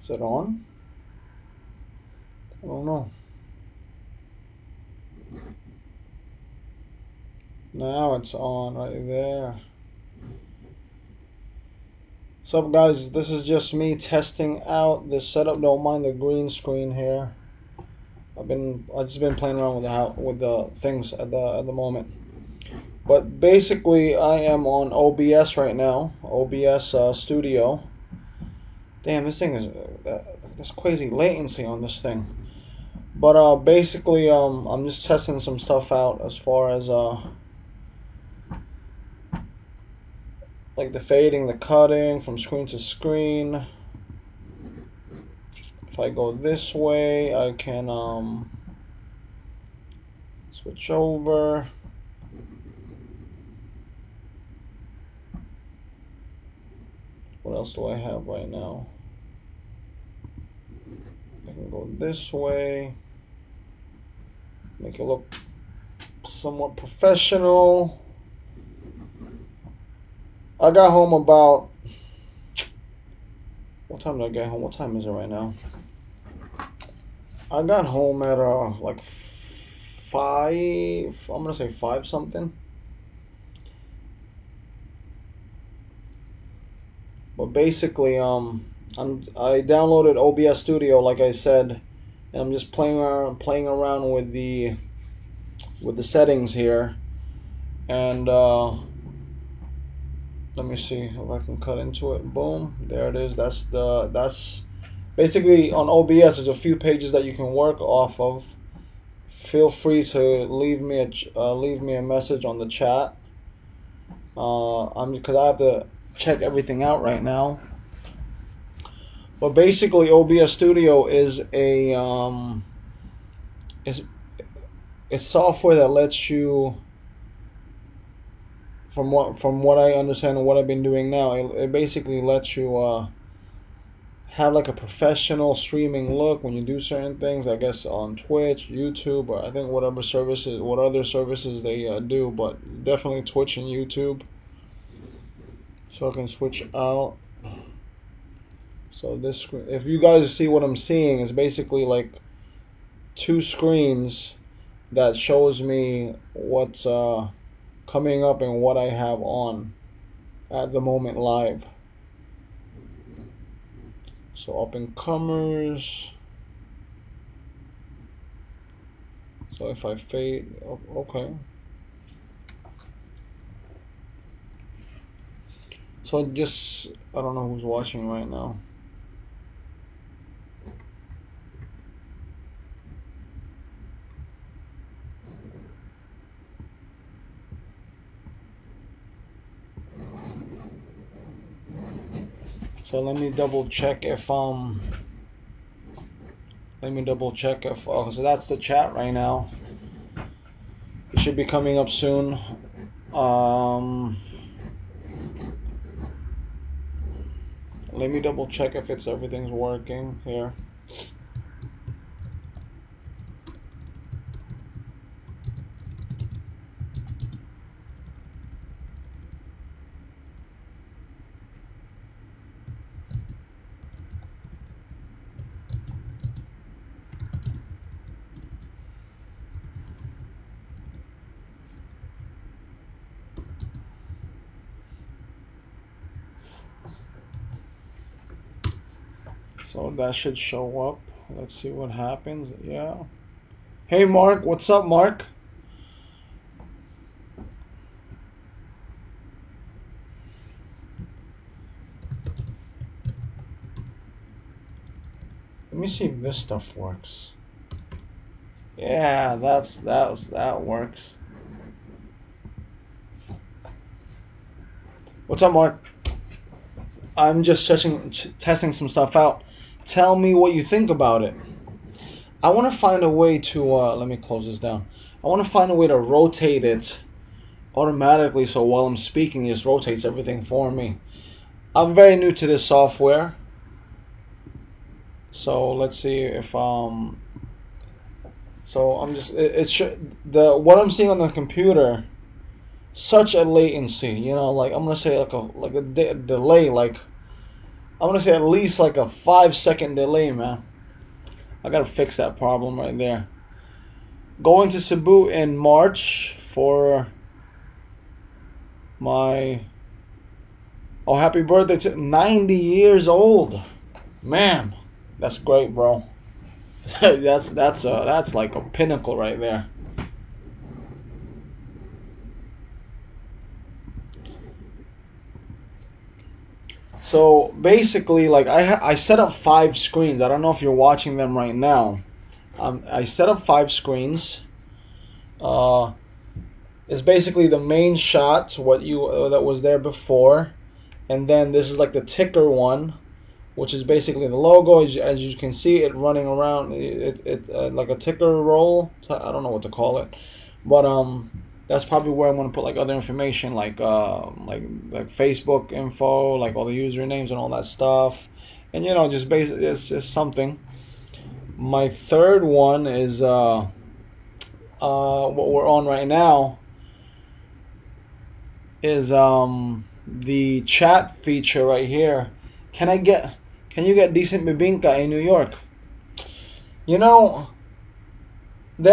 Is it on? I don't know. Now it's on right there. What's up, guys? This is just me testing out this setup. Don't mind the green screen here. I've just been playing around with the things at the moment. But basically, I am on OBS right now. OBS Studio. Damn, this thing is there's crazy latency on this thing. But basically, I'm just testing some stuff out as far as like the fading, the cutting from screen to screen. If I go this way, I can switch over. What else do I have right now? I can go this way. Make it look somewhat professional. I got home about... What time did I get home? What time is it right now? I got home at like 5... I'm gonna say 5 something. But basically, I downloaded OBS Studio, like I said, and I'm just playing around with the settings here, and let me see if I can cut into it. Boom, there it is. That's basically on OBS. There's a few pages that you can work off of. Feel free to leave me a message on the chat. Because I have to check everything out right now. But basically, OBS Studio is it's software that lets you, from what I understand and what I've been doing now, it basically lets you have like a professional streaming look when you do certain things. I guess on Twitch, YouTube, or I think what other services they do, but definitely Twitch and YouTube. So I can switch out. So this screen, if you guys see what I'm seeing, is basically like 2 screens that shows me what's coming up and what I have on at the moment live. So up and comers. So if I fade, okay. So I don't know who's watching right now. So let me double check if so that's the chat right now. It should be coming up soon. Let me double check if everything's working here. So that should show up. Let's see what happens. Yeah. Hey, Mark. What's up, Mark? Let me see if this stuff works. Yeah, that works. What's up, Mark? I'm just testing some stuff out. Tell me what you think about it. I want to find a way to, let me close this down. I want to find a way to rotate it automatically so while I'm speaking, it just rotates everything for me. I'm very new to this software. So let's see if, so I'm just, what I'm seeing on the computer, such a latency, like I'm going to say like a delay, like I want to say at least like a 5-second delay, man. I gotta fix that problem right there. Going to Cebu in March for my happy birthday to 90 years old. Man, that's great, bro. that's like a pinnacle right there. So basically, like I set up 5 screens. I don't know if you're watching them right now. I set up 5 screens. It's basically the main shot, what you that was there before, and then this is like the ticker one, which is basically the logo. As you can see, it running around. It like a ticker roll. I don't know what to call it, but that's probably where I'm gonna put like other information, like Facebook info, like all the usernames and all that stuff, and just basically it's just something. My third one is what we're on right now is the chat feature right here. Can you get decent bibingka in New York? There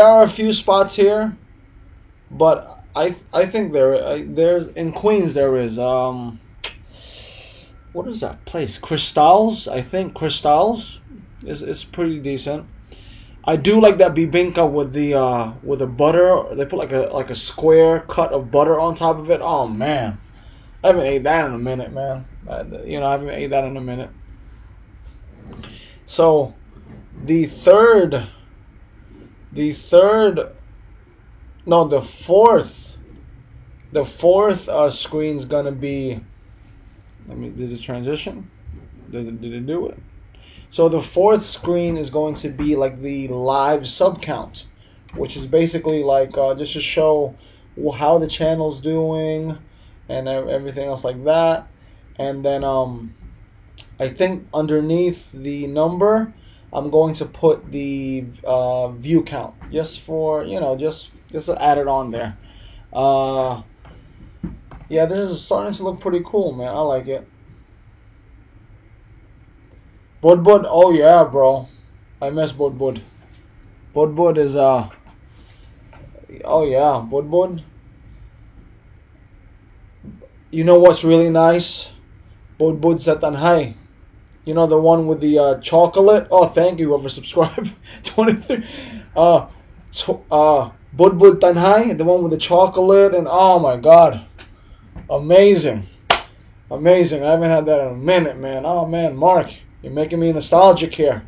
are a few spots here, but I think there's in Queens there is what is that place? Cristals, I think Cristals is pretty decent. I do like that bibingka with the butter. They put like a square cut of butter on top of it. Oh man, I haven't ate that in a minute, man. I haven't ate that in a minute. So the fourth screen's gonna be. Does it transition? Did it do it? So the fourth screen is going to be like the live sub count, which is basically like just to show how the channel's doing and everything else like that. And then I think underneath the number, I'm going to put the view count just for just to add it on there. Yeah, this is starting to look pretty cool, man. I like it. Budbud, oh yeah, bro. I miss Budbud. Budbud is oh yeah, Budbud. You know what's really nice? Budbud sa Tanhay. You know the one with the chocolate? Oh, thank you, whoever subscribed. 23. Budbud Tanhay, the one with the chocolate, and oh my god. Amazing. Amazing. I haven't had that in a minute, man. Oh man, Mark. You're making me nostalgic here.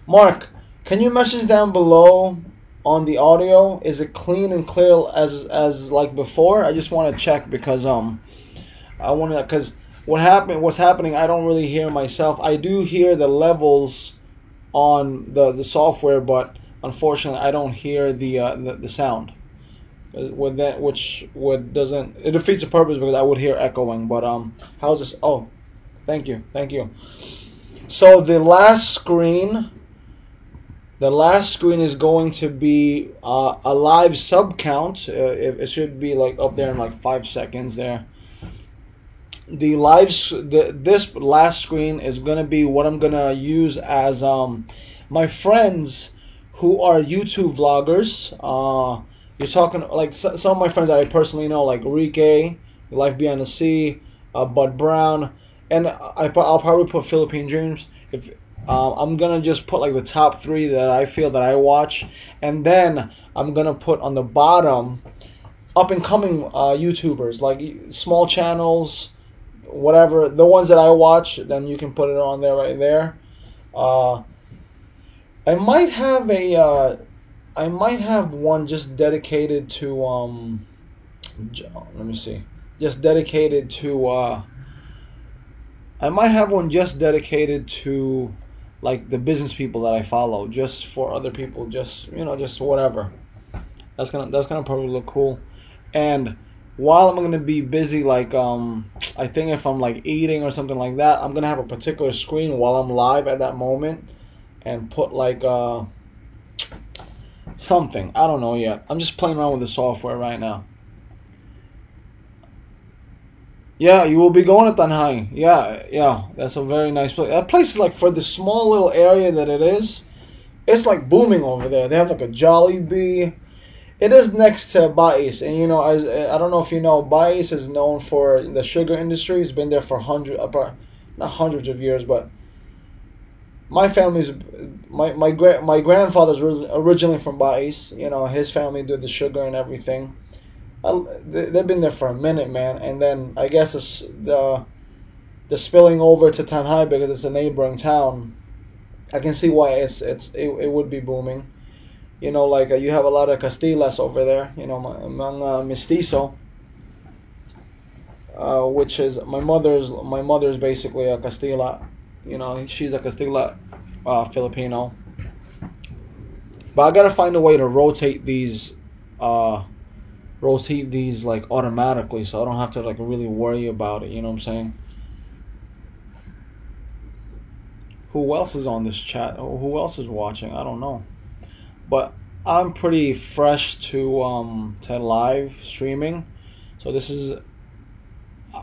Mark, can you message down below on the audio? Is it clean and clear as like before? I just want to check because because what's happening, I don't really hear myself. I do hear the levels on the software, but unfortunately I don't hear the sound. With that, doesn't, it defeats the purpose because I would hear echoing. But how's this? Oh, thank you. So the last screen is going to be a live sub count. It should be like up there in like 5 seconds there. This last screen is gonna be what I'm gonna use as my friends who are YouTube vloggers. You're talking like some of my friends that I personally know, like Rike, Life Beyond the Sea, Bud Brown, and I'll probably put Philippine Dreams. If I'm gonna just put like the top 3 that I feel that I watch, and then I'm gonna put on the bottom up and coming YouTubers, like small channels, whatever, the ones that I watch. Then you can put it on there right there. I might have one just dedicated to let me see. Just dedicated to I might have one just dedicated to like the business people that I follow, just for other people, just whatever. That's gonna probably look cool. And while I'm gonna be busy, like I think if I'm like eating or something like that, I'm gonna have a particular screen while I'm live at that moment and put like something. I don't know yet. I'm just playing around with the software right now. Yeah, you will be going to Tanjay. Yeah, yeah, that's a very nice place. That place is like, for the small little area that it is, it's like booming over there. They have like a Jollibee. It is next to Bais, and I don't know if you know, Bais is known for the sugar industry. It's been there for not hundreds of years, but my family's my grandfather's originally from Bais. His family did the sugar and everything. They've been there for a minute, man, and then I guess the spilling over to Tanjay because it's a neighboring town. I can see why it would be booming. Like you have a lot of Castillas over there. Mga mestizo, which is my mother's basically a Castilla. She's a Castilla, Filipino. But I gotta find a way to rotate these like automatically, so I don't have to like really worry about it. You know what I'm saying? Who else is on this chat? Who else is watching? I don't know. But I'm pretty fresh to live streaming, so this is.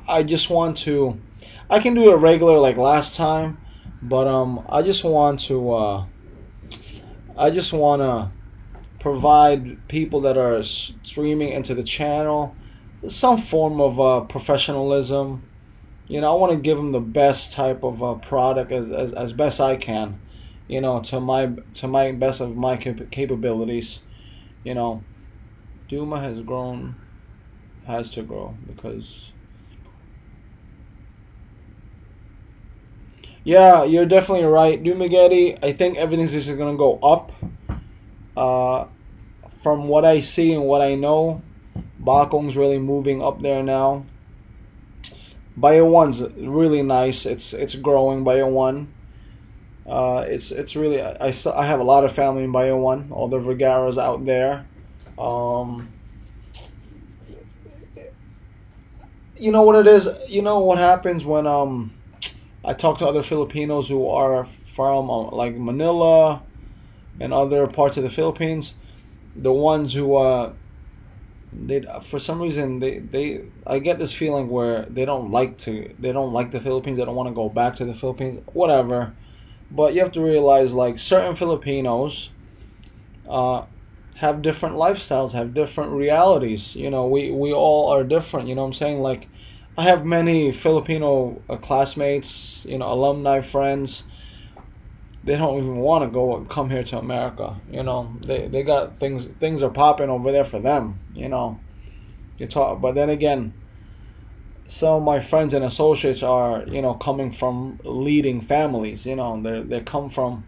I just want to. I can do it regular like last time, but I just want to. I just want to provide people that are streaming into the channel some form of professionalism. I want to give them the best type of product as best I can. To my best of my capabilities. Duma has to grow because. Yeah, you're definitely right, Dumagetti. I think everything's just gonna go up. From what I see and what I know, Bakong's really moving up there now. Bio 1's really nice. It's growing. Bio 1. It's really I have a lot of family in Bio 1. All the Vergaras out there. You know what it is. You know what happens when I talk to other Filipinos who are from like Manila and other parts of the Philippines. The ones who they for some reason I get this feeling where they don't like the Philippines. They don't want to go back to the Philippines. Whatever. But you have to realize, like, certain Filipinos have different lifestyles, have different realities. We all are different. You know what I'm saying? Like, I have many Filipino classmates, alumni friends. They don't even want to come here to America. They got things are popping over there for them. But then again, some of my friends and associates are, coming from leading families. They come from,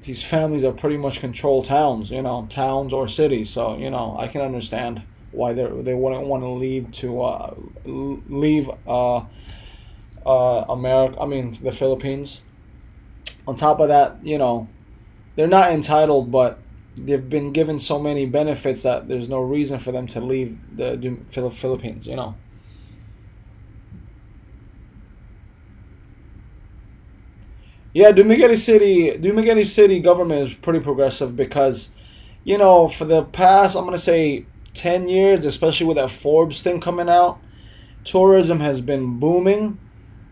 these families are pretty much control towns, towns or cities. So, I can understand why they wouldn't want to leave America. I mean, the Philippines. On top of that, they're not entitled, but they've been given so many benefits that there's no reason for them to leave the Philippines. Yeah, Dumaguete City government is pretty progressive because, for the past, I'm going to say 10 years, especially with that Forbes thing coming out, tourism has been booming.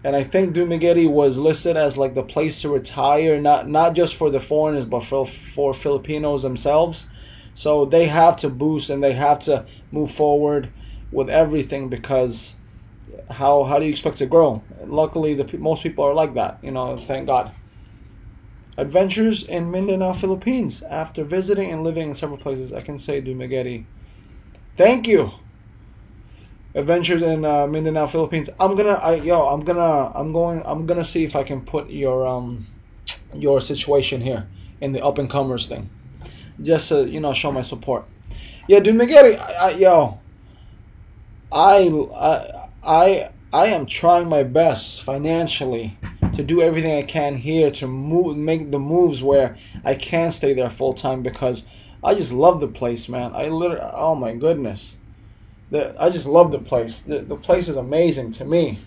And I think Dumaguete was listed as like the place to retire, not just for the foreigners, but for Filipinos themselves. So they have to boost and they have to move forward with everything because how do you expect to grow? Luckily, most people are like that, thank God. Adventures in Mindanao, Philippines. After visiting and living in several places, I can say Dumaguete. Thank you. Adventures in Mindanao, Philippines. I'm gonna see if I can put your situation here in the up and comers thing, just to show my support. Yeah, Dumaguete. I am trying my best financially to do everything I can here to make the moves where I can stay there full time because I just love the place, man. Oh my goodness. I just love the place. The place is amazing to me.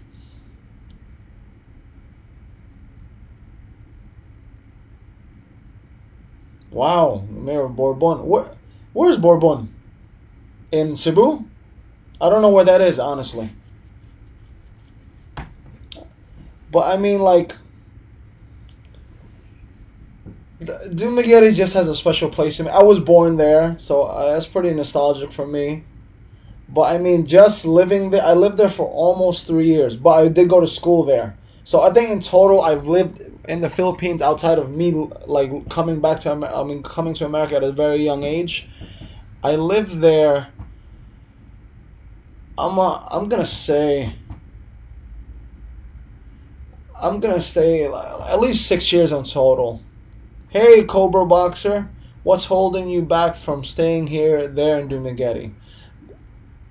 Wow, Mayor of Bourbon. Where's Bourbon? In Cebu? I don't know where that is, honestly. But I mean, like, Dumaguete just has a special place in me. I was born there, so that's pretty nostalgic for me. But I mean, just living there, I lived there for almost 3 years, but I did go to school there. So I think in total, I've lived in the Philippines outside of me, like coming back to, coming to America at a very young age. I lived there. I'm gonna say. I'm gonna say at least 6 years in total. Hey, Cobra Boxer, what's holding you back from staying here, there, in Dumaguete?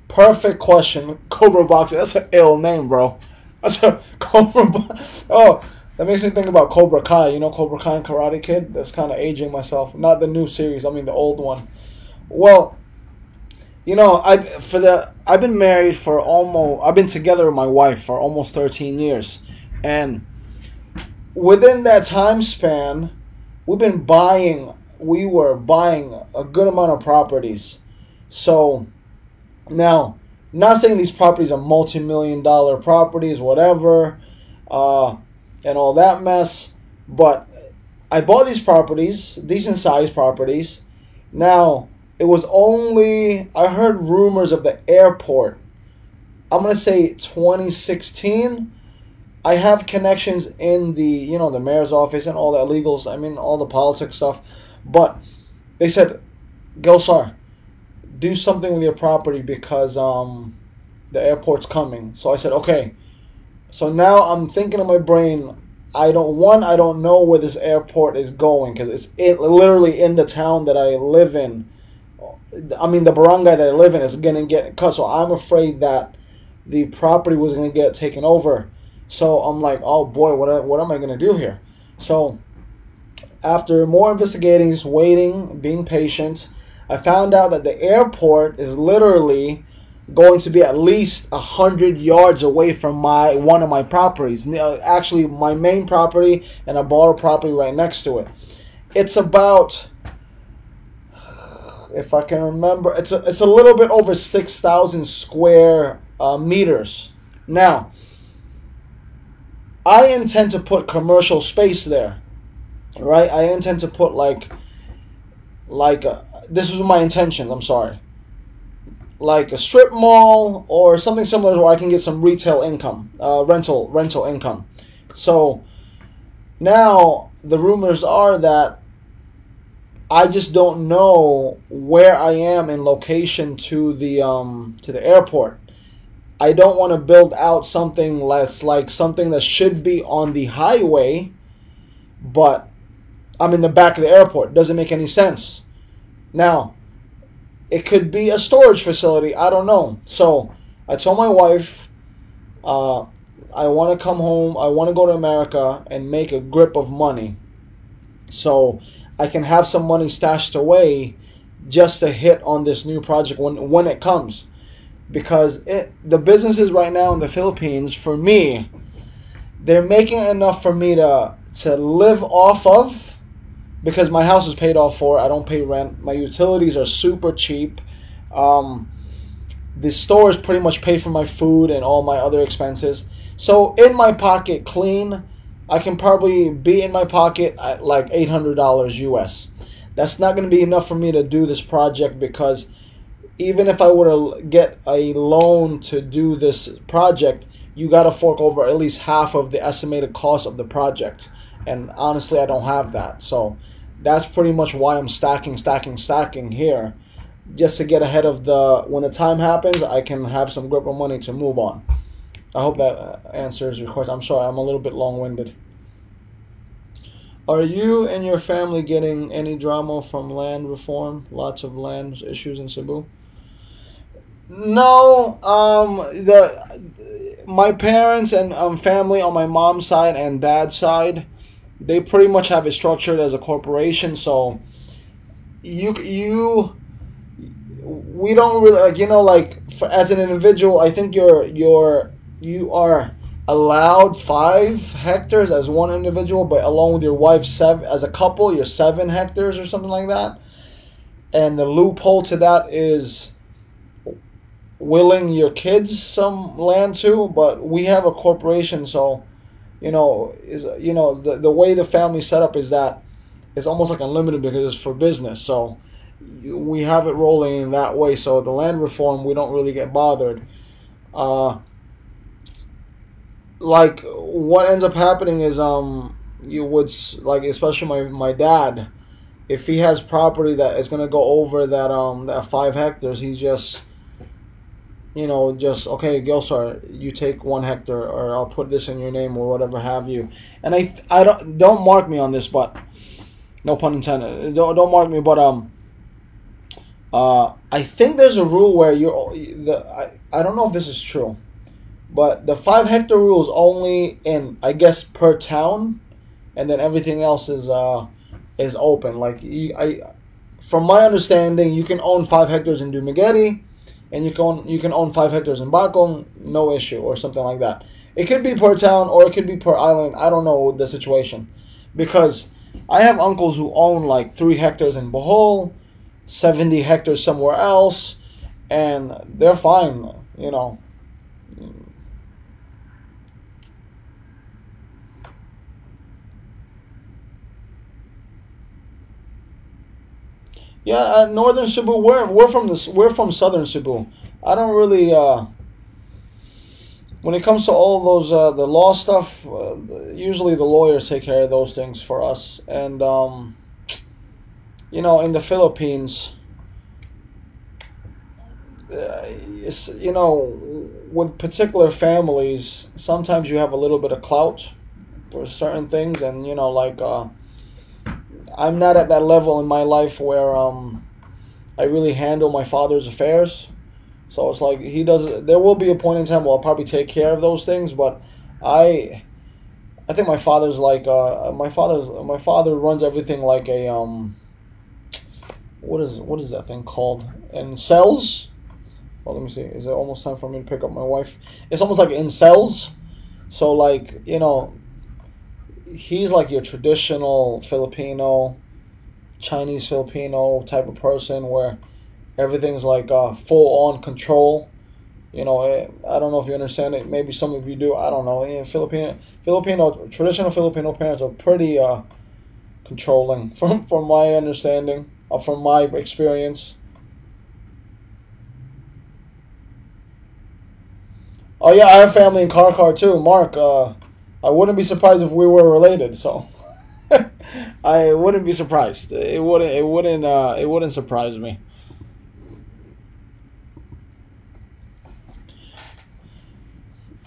Perfect question, Cobra Boxer. That's an ill name, bro. That's a Oh, that makes me think about Cobra Kai. You know Cobra Kai and Karate Kid? That's kind of aging myself. Not the new series. I mean the old one. Well, I've been married for almost. I've been together with my wife for almost 13 years, and within that time span, we were buying a good amount of properties. So now, not saying these properties are multi-million-dollar properties, whatever, and all that mess, but I bought these properties, decent-sized properties. Now, it was only, I heard rumors of the airport. I'm going to say 2016. I have connections in the mayor's office and all the illegals, all the politics stuff. But they said, Gelsar, do something with your property because the airport's coming. So I said, okay. So now I'm thinking in my brain, I don't know where this airport is going because it's literally in the town that I live in. The barangay that I live in is going to get cut. So I'm afraid that the property was going to get taken over. So I'm like, oh boy, what am I going to do here? So after more investigating, just waiting, being patient, I found out that the airport is literally going to be at least 100 yards away from one of my properties. Actually, my main property, and I bought a property right next to it. It's about, if I can remember, it's a little bit over 6,000 square meters. Now, I intend to put commercial space there, right? I intend to put this was my intentions. I'm sorry, like a strip mall or something similar where I can get some retail income, rental income. So now the rumors are that I just don't know where I am in location to the airport. I don't want to build out something less like something that should be on the highway, but I'm in the back of the airport. Doesn't make any sense. Now, it could be a storage facility. I don't know. So I told my wife, I want to come home. I want to go to America and make a grip of money, so I can have some money stashed away just to hit on this new project when it comes. Because the businesses right now in the Philippines, for me, they're making enough for me to live off of, because my house is paid off for. I don't pay rent. My utilities are super cheap. The stores pretty much pay for my food and all my other expenses. So in my pocket, clean, I can probably be in my pocket at like $800 US. That's not going to be enough for me to do this project, because even if I were to get a loan to do this project, you got to fork over at least half of the estimated cost of the project. And honestly, I don't have that. So that's pretty much why I'm stacking here. Just to get ahead of when the time happens, I can have some grip of money to move on. I hope that answers your question. I'm sorry, I'm a little bit long-winded. Are you and your family getting any drama from land reform? Lots of land issues in Cebu? No, my parents and family on my mom's side and dad's side, they pretty much have it structured as a corporation. So we don't really as an individual. I think you are allowed 5 hectares as one individual, but along with your wife, 7 as a couple, you're 7 hectares or something like that. And the loophole to that is willing your kids some land too, but we have a corporation, so is the way the family set up is that it's almost like unlimited because it's for business. So we have it rolling in that way. So the land reform, we don't really get bothered. Like what ends up happening is you would like, especially my dad, if he has property that is gonna go over that 5 hectares, he's just okay, Gilsar, you take 1 hectare, or I'll put this in your name, or whatever have you. And I don't mark me on this, but no pun intended. Don't mark me, but I think there's a rule where I don't know if this is true, but the 5 hectare rule is only in, I guess, per town, and then everything else is open. Like from my understanding, you can own 5 hectares in Dumaguete, and you can own 5 hectares in Bacong, no issue, or something like that. It could be per town, or it could be per island. I don't know the situation, because I have uncles who own like 3 hectares in Bohol, 70 hectares somewhere else, and they're fine, Yeah, northern Cebu. We're from southern Cebu. I don't really. When it comes to all those the law stuff, usually the lawyers take care of those things for us. And in the Philippines, with particular families, sometimes you have a little bit of clout for certain things, and I'm not at that level in my life where I really handle my father's affairs. So it's like he does. There will be a point in time where I'll probably take care of those things, but I think my father's like my father runs everything like a what is that thing called? In cells. Well, let me see. Is it almost time for me to pick up my wife? It's almost like in cells. So like he's like your traditional Filipino, Chinese Filipino type of person where everything's like full on control. I don't know if you understand it. Maybe some of you do. I don't know. Traditional Filipino parents are pretty controlling from my understanding, from my experience. Oh yeah, I have family in Karkar too, Mark. I wouldn't be surprised if we were related. So I wouldn't be surprised. It wouldn't surprise me.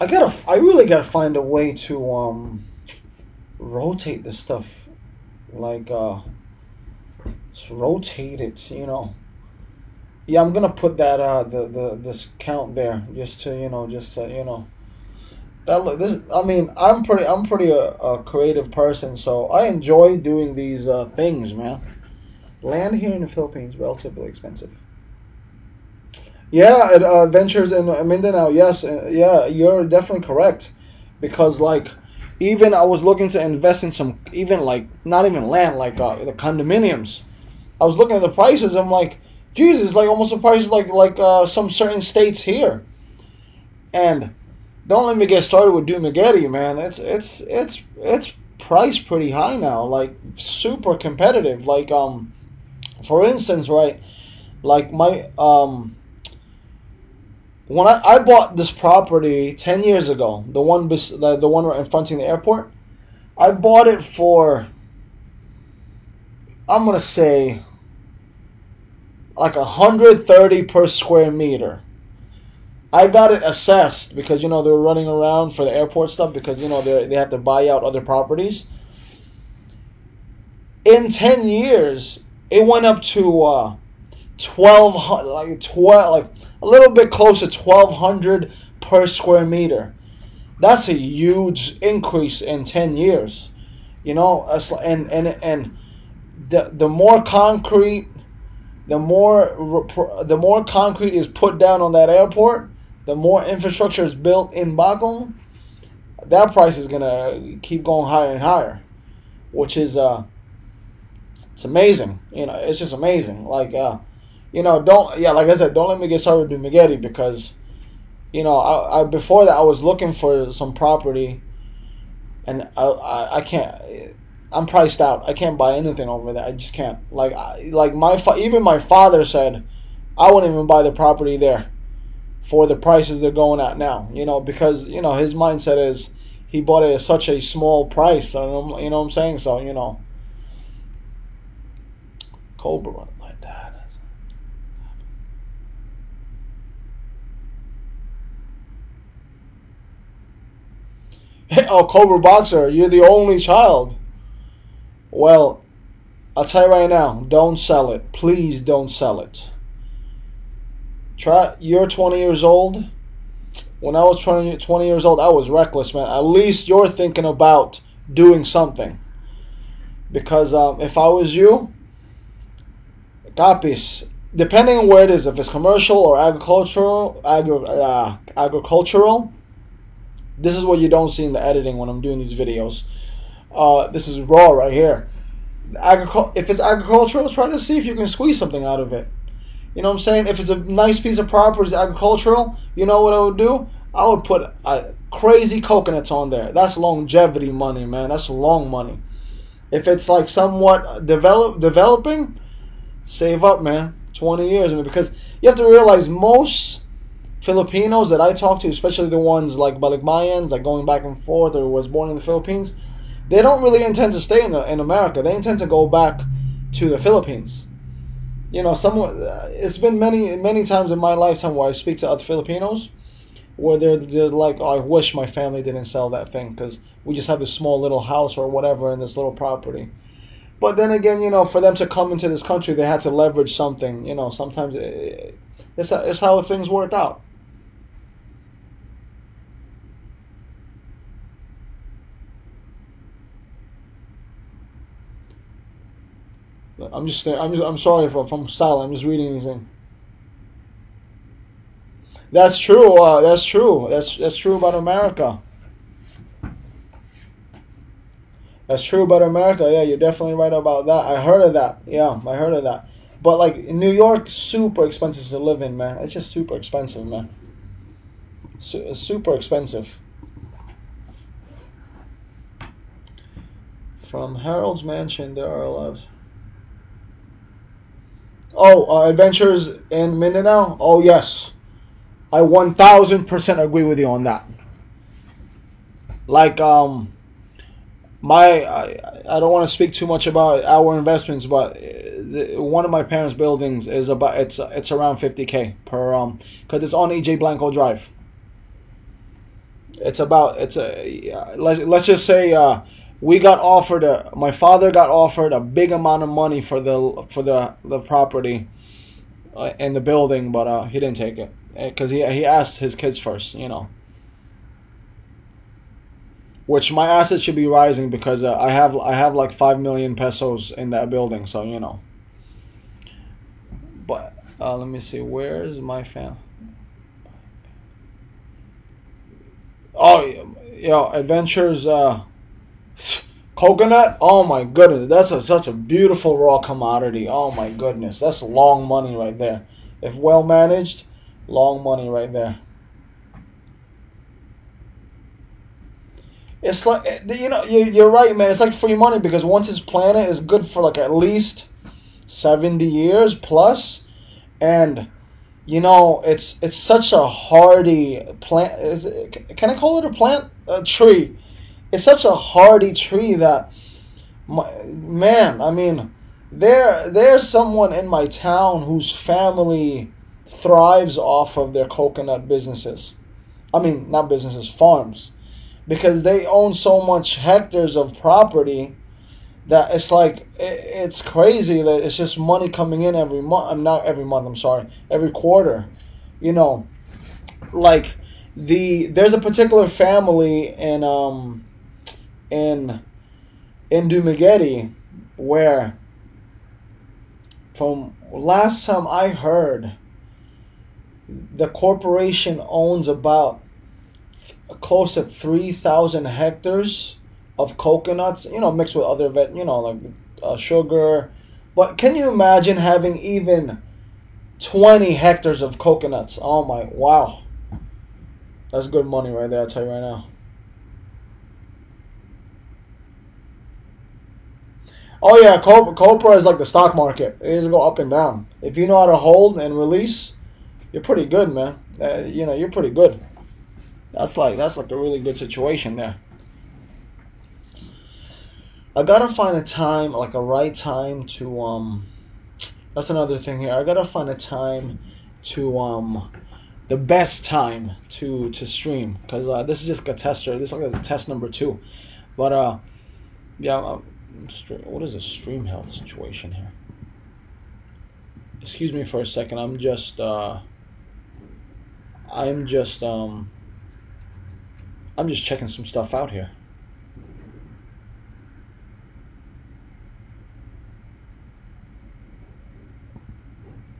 I really gotta find a way to rotate this stuff, like just rotate it. Yeah, I'm gonna put that this count there just to that this. I mean, I'm pretty a creative person, so I enjoy doing these things, man. Land here in the Philippines relatively expensive. Yeah, ventures in Mindanao. Yes, yeah, you're definitely correct, because like even I was looking to invest in some, even like not even land, like the condominiums. I was looking at the prices. I'm like, Jesus, like almost the prices like some certain states here. And don't let me get started with Dumaguete, man. It's priced pretty high now, like super competitive. Like for instance, right, like my when I bought this property 10 years ago, the one right in front of the airport, I bought it for, I'm gonna say, like 130 per square meter. I got it assessed because they were running around for the airport stuff because they have to buy out other properties. In 10 years, it went up to 12, like a little bit close to 1,200 per square meter. That's a huge increase in 10 years. And the more concrete, the more concrete is put down on that airport, the more infrastructure is built in Bacong, that price is gonna keep going higher and higher, which is it's amazing. It's just amazing. Like like I said, don't let me get started with Dumaguete because I before that I was looking for some property and I can't. I'm priced out. I can't buy anything over there. I just can't. Even my father said, I wouldn't even buy the property there for the prices they're going at now. Because his mindset is he bought it at such a small price. You know what I'm saying? So Cobra, my dad. Oh, Cobra Boxer, you're the only child. Well, I'll tell you right now, don't sell it. Please don't sell it. You're 20 years old. When I was 20 years old, I was reckless, man. At least you're thinking about doing something. Because if I was you, capis, depending on where it is, if it's commercial or agricultural, this is what you don't see in the editing when I'm doing these videos. This is raw right here. If it's agricultural, try to see if you can squeeze something out of it. You know what I'm saying? If it's a nice piece of property, it's agricultural, you know what I would do? I would put crazy coconuts on there. That's longevity money, man. That's long money. If it's like somewhat developing, save up, man. 20 years, man. Because you have to realize most Filipinos that I talk to, especially the ones like Balikbayans, like going back and forth or was born in the Philippines, they don't really intend to stay in America. They intend to go back to the Philippines. It's been many times in my lifetime where I speak to other Filipinos where they're like, oh, I wish my family didn't sell that thing because we just have this small little house or whatever in this little property. But then again, for them to come into this country, they had to leverage something. Sometimes it's how things work out. I'm sorry if I'm silent. I'm just reading anything. That's true. That's true. That's true about America. That's true about America. Yeah, you're definitely right about that. I heard of that. Yeah, I heard of that. But like in New York, super expensive to live in, man. It's just super expensive, man. Super expensive. From Harold's Mansion, there are lives. Oh, Adventures in Mindanao? Oh, yes. I 1000% agree with you on that. Like, I don't want to speak too much about our investments, but one of my parents' buildings is it's around 50K per because it's on EJ Blanco Drive. Let's just say my father got offered a big amount of money for the property in the building, but he didn't take it because he asked his kids first, Which my assets should be rising because I have like 5 million pesos in that building, so But let me see, where's my fan? Oh, Adventures. Coconut, oh my goodness, that's such a beautiful raw commodity. Oh my goodness, that's long money right there. If well managed, long money right there. It's like, you're right, man. It's like free money because once it's planted, it's good for like at least 70 years plus, and it's such a hardy plant. Can I call it a plant? A tree. It's such a hardy tree that, man, I mean, there's someone in my town whose family thrives off of their coconut businesses. I mean, not businesses, farms. Because they own so much hectares of property that it's like, it's crazy that it's just money coming in every month. Not every month, I'm sorry, every quarter. Like, there's a particular family in Dumaguete where, from last time I heard, the corporation owns about close to 3,000 hectares of coconuts, mixed with other like sugar. But can you imagine having even 20 hectares of coconuts? Oh my, wow. That's good money right there, I'll tell you right now. Oh yeah, Copra is like the stock market. It doesn't go up and down. If you know how to hold and release, you're pretty good, man. You're pretty good. That's like a really good situation there. I gotta find a time, like a right time to That's another thing here. I gotta find a time to the best time to stream, because this is just a tester. This is like a test number 2, but yeah. What is the stream health situation here? Excuse me for a second. I'm just checking some stuff out here.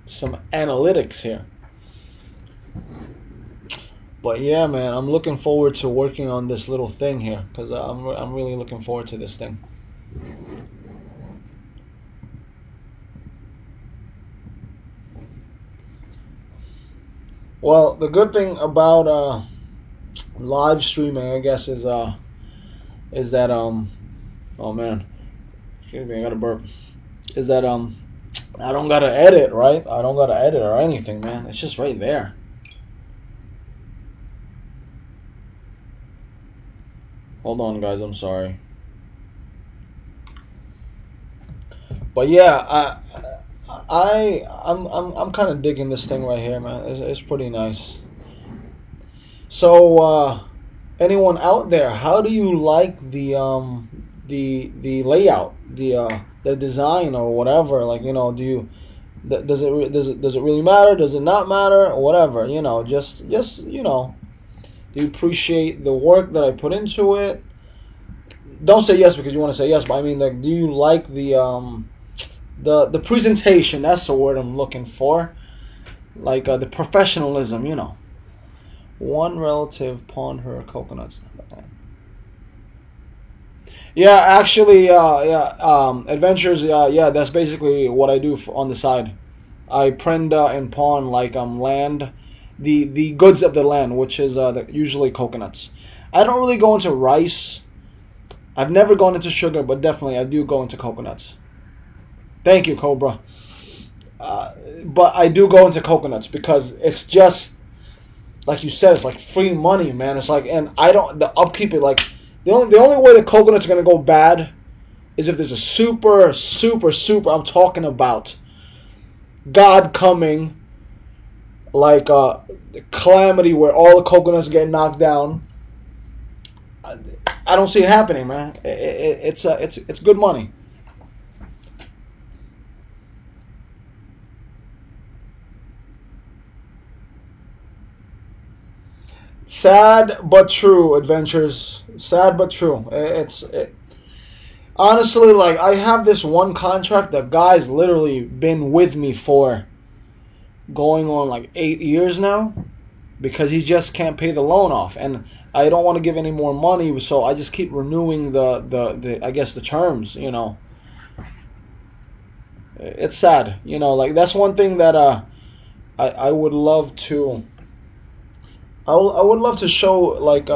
Some analytics here. But yeah, man, I'm looking forward to working on this little thing here, because I'm really looking forward to this thing. Well, the good thing about live streaming, I guess, is that oh man, excuse me, I got a burp. Is that I don't gotta edit, right? I don't gotta edit or anything, man. It's just right there. Hold on, guys. I'm sorry. But yeah, I'm kind of digging this thing right here, man. It's pretty nice. So, anyone out there, how do you like the layout, the design or whatever? Like, do you does it really matter? Does it not matter? Or whatever, just do you appreciate the work that I put into it? Don't say yes because you want to say yes, but I mean, like, do you like the presentation? That's the word I'm looking for. Like the professionalism, One relative pawned her coconuts. Yeah, actually, adventures. Yeah, that's basically what I do on the side. I prenda and pawn like land, the goods of the land, which is usually coconuts. I don't really go into rice. I've never gone into sugar, but definitely I do go into coconuts. Thank you, Cobra. But I do go into coconuts because it's just, like you said, it's like free money, man. It's like, and the upkeep, like, the only way the coconuts are going to go bad is if there's a super, I'm talking about God coming, like calamity where all the coconuts get knocked down. I don't see it happening, man. It's good money. Sad but true, adventures. Sad but true. Honestly, like, I have this one contract that guy's literally been with me for going on like 8 years now, because he just can't pay the loan off, and I don't want to give any more money, so I just keep renewing the I guess the terms. It's sad, like, that's one thing that I would love to. I would love to show, like,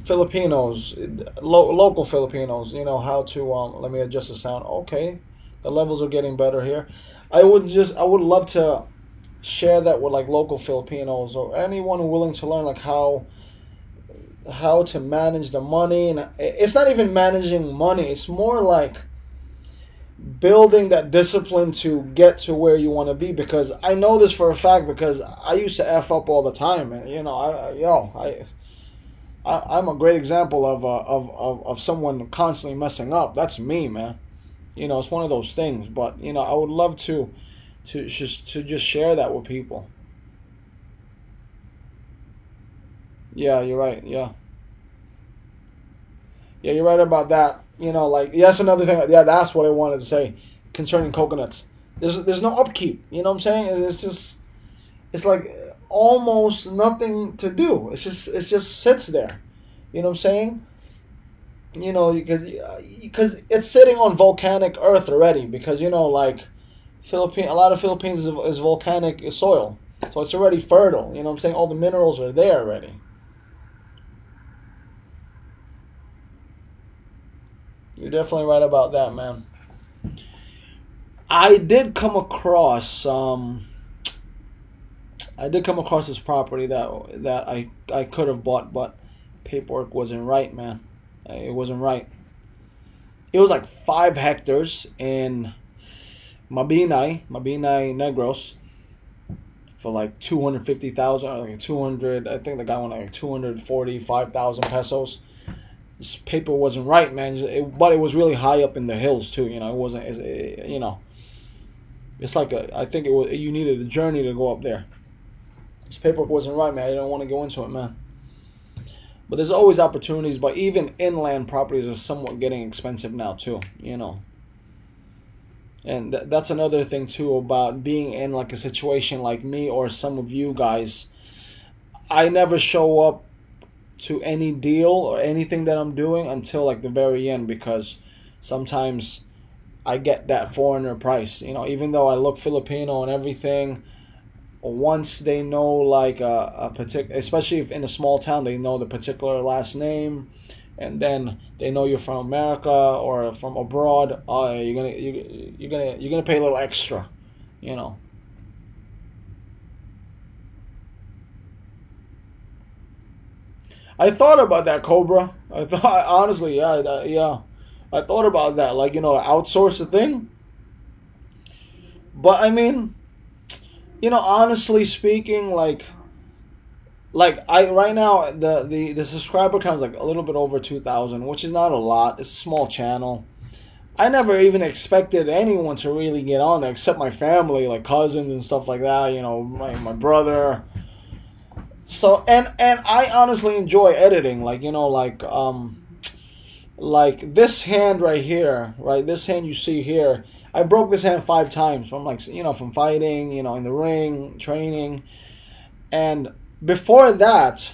Filipinos, local Filipinos, how to, let me adjust the sound. Okay, the levels are getting better here. I would love to share that with, like, local Filipinos or anyone willing to learn, like, how to manage the money. And it's not even managing money. It's more like building that discipline to get to where you want to be, because I know this for a fact, because I used to F up all the time, and I'm a great example of someone constantly messing up. That's me, man. It's one of those things, but I would love to just share that with people. Yeah, you're right. Yeah, you're right about that. Like, that's another thing. Yeah, that's what I wanted to say concerning coconuts. There's no upkeep. You know what I'm saying? It's like almost nothing to do. It just sits there. You know what I'm saying? Because it's sitting on volcanic earth already. Because like a lot of Philippines is volcanic soil, so it's already fertile. You know what I'm saying? All the minerals are there already. You're definitely right about that, man. I did come across I did come across this property that I could have bought, but paperwork wasn't right, man. It wasn't right. It was like 5 hectares in Mabinay Negros for like 250,000, or like 200. I think the guy wanted like 245,000 pesos. This paper wasn't right, man. But it was really high up in the hills too. You know, it wasn't. You know, it's like I think it was. You needed a journey to go up there. This paperwork wasn't right, man. I didn't want to go into it, man. But there's always opportunities. But even inland properties are somewhat getting expensive now too. You know. And that's another thing too about being in like a situation like me or some of you guys. I never show up to any deal or anything that I'm doing until like the very end, because sometimes I get that foreigner price. You know, even though I look Filipino and everything, once they know like a particular, especially if in a small town, they know the particular last name, and then they know you're from America or from abroad. You're gonna pay a little extra, you know. I thought about that, Cobra. I thought honestly, yeah. I thought about that, like, you know, outsource the thing. But I mean, you know, honestly speaking, like I right now the subscriber count is like a little bit over 2,000, which is not a lot. It's a small channel. I never even expected anyone to really get on there except my family, like cousins and stuff like that. You know, my brother. So and I honestly enjoy editing. Like, you know, like this hand right here, right? This hand you see here. I broke this hand 5 times from, like, you know, from fighting, you know, in the ring, training. And before that,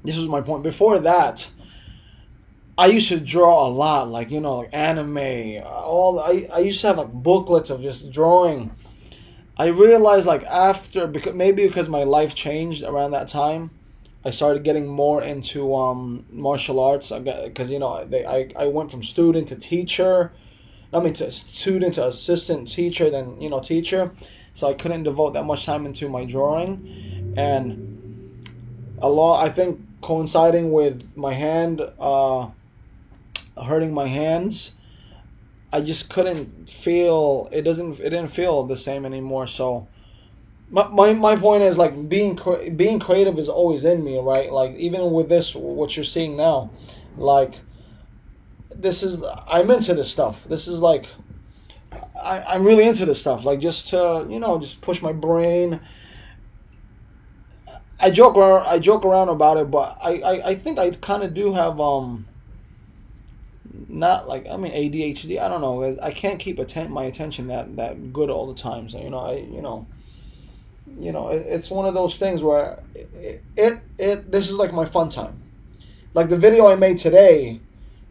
this was my point. Before that, I used to draw a lot, like, you know, like anime. I used to have like booklets of just drawing. I realized like after, because my life changed around that time, I started getting more into martial arts. Because, you know, I went from student to teacher. I mean, to student to assistant teacher, then, you know, teacher. So I couldn't devote that much time into my drawing, and I think coinciding with my hand hurting my hands, I just couldn't feel it. Didn't feel the same anymore. So my point is, like, being creative is always in me, right? Like, even with this, what you're seeing now, like, I'm into this stuff. This is like, I'm really into this stuff. Like, just to, you know, just push my brain. I joke around about it, but I think I kind of do have not like, I mean, ADHD. I don't know. I can't keep my attention that good all the time. So, you know, it's one of those things where this is like my fun time. Like the video I made today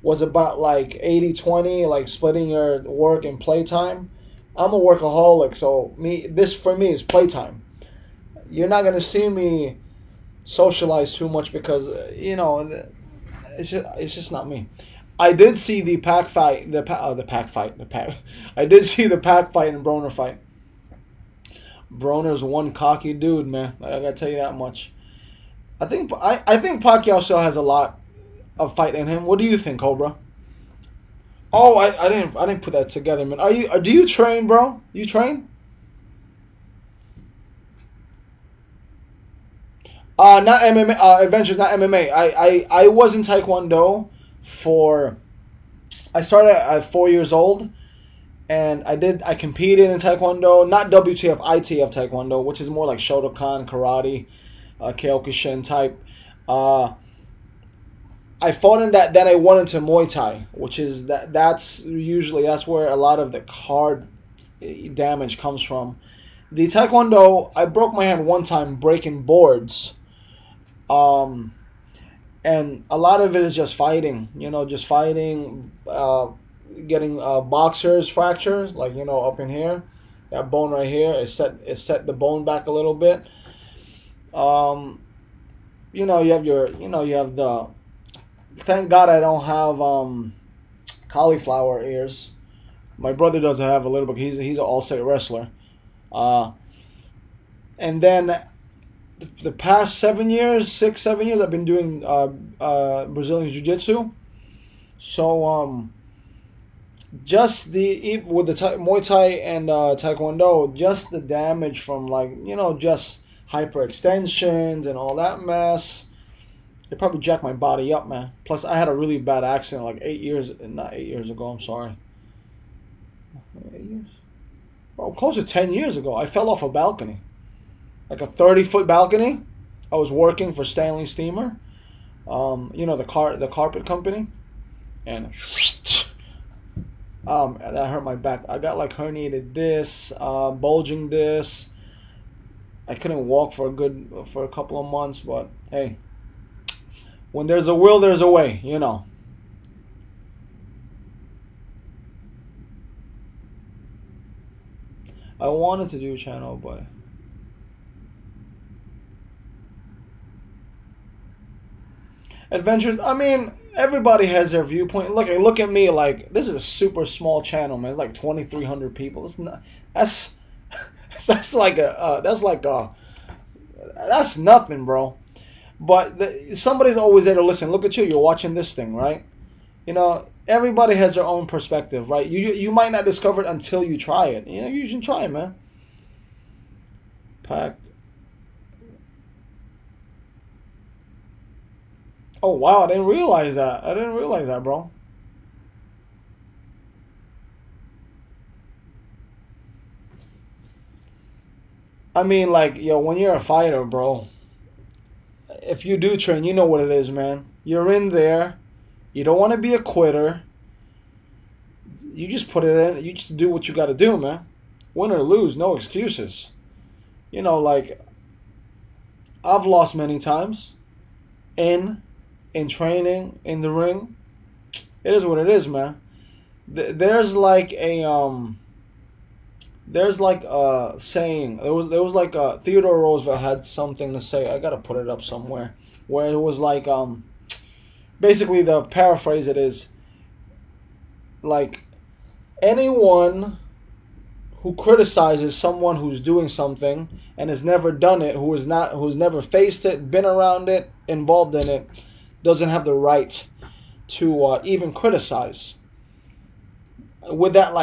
was about like 80-20, like splitting your work and playtime. I'm a workaholic, so this for me is playtime. You're not gonna see me socialize too much because, you know, it's just not me. I did see the pack fight, I did see the pack fight and Broner fight. Broner's one cocky dude, man. I gotta tell you that much. I think Pacquiao still has a lot of fight in him. What do you think, Cobra? Oh, I didn't put that together, man. Do you train, bro? You train? Not MMA. Adventures, not MMA. I was in Taekwondo I started at 4 years old, and I competed in Taekwondo, not WTF, ITF Taekwondo, which is more like Shotokan, karate, Kyokushin type. I fought in that. Then I went into Muay Thai, which is that's where a lot of the card damage comes from. The Taekwondo, I broke my hand one time breaking boards, and a lot of it is just fighting. You know, just fighting, getting boxer's fractures, like, you know, up in here, that bone right here. It set the bone back a little bit. You know, you have the. Thank God I don't have cauliflower ears. My brother doesn't have a little bit. He's an all-state wrestler. And then the past 6, 7 years, I've been doing Brazilian Jiu-Jitsu. So just with the Muay Thai and Taekwondo, just the damage from just hyperextensions and all that mess. It probably jacked my body up, man. Plus, I had a really bad accident like 8 years, not 8 years ago. I'm sorry. 8 years? Oh, close to 10 years ago. I fell off a balcony, like a 30-foot balcony. I was working for Stanley Steamer, the carpet company, and that hurt my back. I got like herniated discs, bulging discs. I couldn't walk for a couple of months, but hey, when there's a will, there's a way, I wanted to do a channel, but adventures. I mean, everybody has their viewpoint. Look at me. Like, this is a super small channel, man. It's like 2,300 people. It's not. That's nothing, bro. But somebody's always there to listen. Look at you. You're watching this thing, right? Everybody has their own perspective, right? You might not discover it until you try it. You should try it, man. Pack. Oh, wow. I didn't realize that, bro. I mean, when you're a fighter, bro, if you do train, you know what it is, man. You're in there. You don't want to be a quitter. You just put it in. You just do what you got to do, man. Win or lose, no excuses. I've lost many times in training, in the ring. It is what it is, man. There's like a saying. There was like Theodore Roosevelt had something to say. I gotta put it up somewhere, where it was like basically the paraphrase it is like, anyone who criticizes someone who's doing something and has never done it, who's never faced it, been around it, involved in it, doesn't have the right to even criticize. With that,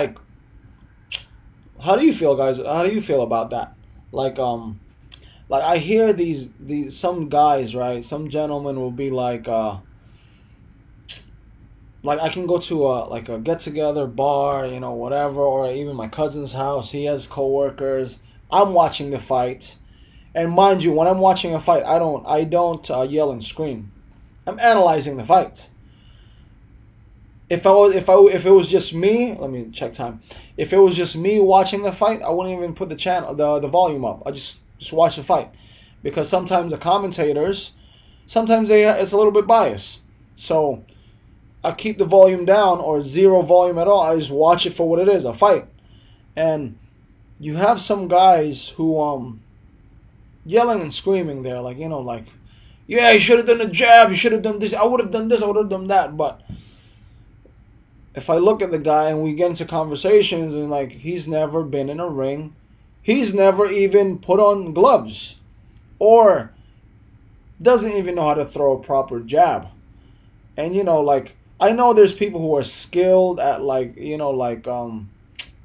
how do you feel, guys? How do you feel about that? Like I hear these some guys, right? Some gentlemen will be like I can go to a get-together bar, whatever, or even my cousin's house. He has coworkers. I'm watching the fight, and mind you, when I'm watching a fight, I don't yell and scream. I'm analyzing the fight. If it was just me, let me check time. If it was just me watching the fight, I wouldn't even put the volume up. I just watch the fight, because sometimes the commentators, it's a little bit biased. So I keep the volume down or zero volume at all. I just watch it for what it is, a fight. And you have some guys who yelling and screaming there, yeah, you should have done the jab, you should have done this, I would have done this, I would have done that. But if I look at the guy and we get into conversations and he's never been in a ring, he's never even put on gloves, or doesn't even know how to throw a proper jab. And I know there's people who are skilled at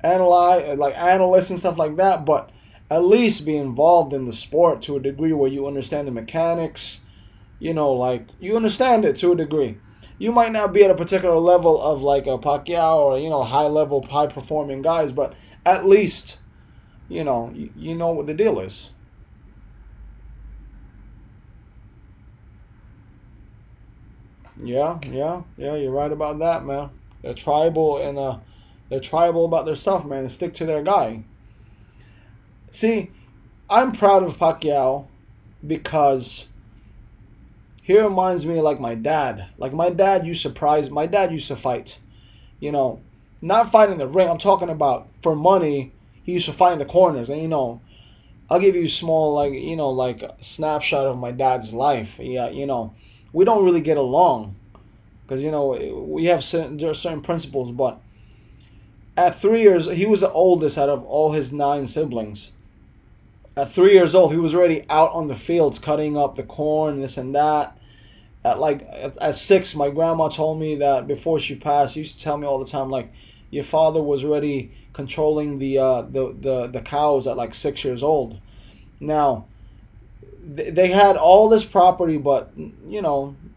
analysts and stuff like that, but at least be involved in the sport to a degree where you understand the mechanics. You understand it to a degree. You might not be at a particular level of a Pacquiao or high level, high performing guys, but at least you know what the deal is. Yeah, you're right about that, man. They're tribal about their stuff, man. They stick to their guy. See, I'm proud of Pacquiao because he reminds me of my dad. My dad used to fight. Not fight in the ring. I'm talking about for money. He used to fight in the corners. And I'll give you a small a snapshot of my dad's life. Yeah, we don't really get along because we have certain principles, but At 3 years, he was the oldest out of all his 9 siblings. At 3 years old, he was already out on the fields cutting up the corn, this and that. At 6, my grandma told me that before she passed, she used to tell me all the time, like, your father was already controlling the cows at like 6 years old. Now, they had all this property, but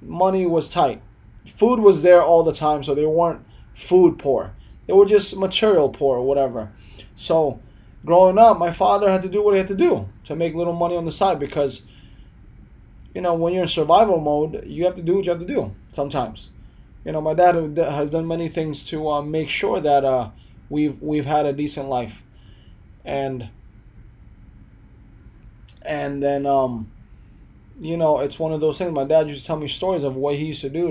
money was tight. Food was there all the time, so they weren't food poor. They were just material poor or whatever. So, growing up, my father had to do what he had to do to make little money on the side because, when you're in survival mode, you have to do what you have to do sometimes. My dad has done many things to make sure that we've had a decent life, and then it's one of those things. My dad used to tell me stories of what he used to do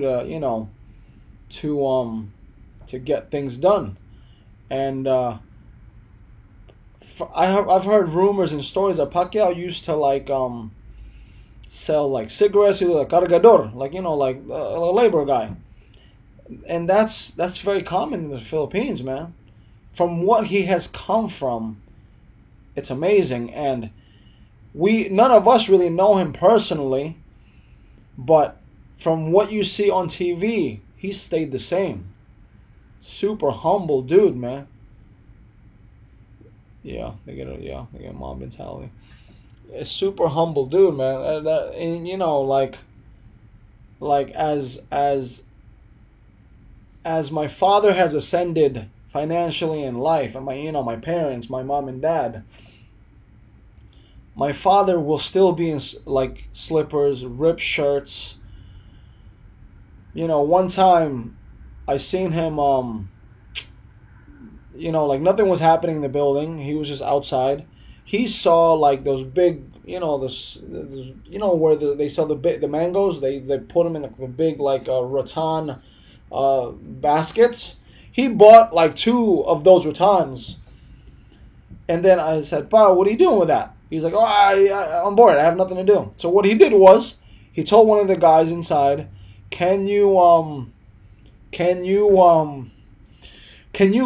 to get things done, and I've heard rumors and stories that Pacquiao used to sell like cigarettes, like cargador, like a labor guy, and that's very common in the Philippines, man. From what he has come from, it's amazing, and none of us really know him personally, but from what you see on TV, he stayed the same. Super humble dude, man. Yeah, they get a mob mentality. A super humble dude, man. As my father has ascended financially in life, and my parents, my mom and dad, my father will still be in like slippers, ripped shirts. One time I seen him nothing was happening in the building. He was just outside. He saw like those big, where they sell the mangoes. They put them in the big rattan baskets. He bought like 2 of those rattans, and then I said, "Pa, what are you doing with that?" He's like, "Oh, I'm bored. I have nothing to do." So what he did was he told one of the guys inside, "Can you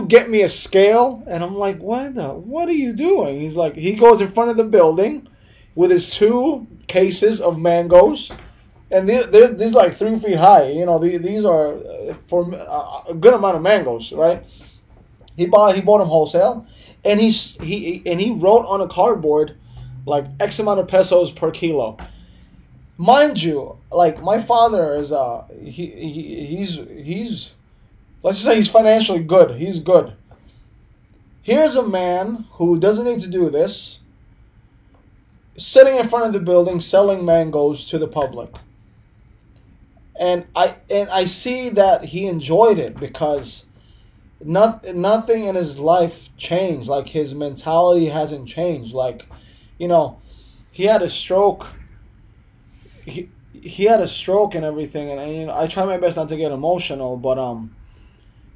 get me a scale?" And I'm like, what are you doing? He's like, he goes in front of the building with his 2 cases of mangoes, and these like 3 feet high. These are for a good amount of mangoes, right? He bought them wholesale, and he wrote on a cardboard like X amount of pesos per kilo. Mind you, like my father is he's let's just say he's financially good. He's good. Here's a man who doesn't need to do this, sitting in front of the building selling mangoes to the public. And I see that he enjoyed it because nothing in his life changed. Like his mentality hasn't changed. Like, he had a stroke. He had a stroke and everything, and I try my best not to get emotional, but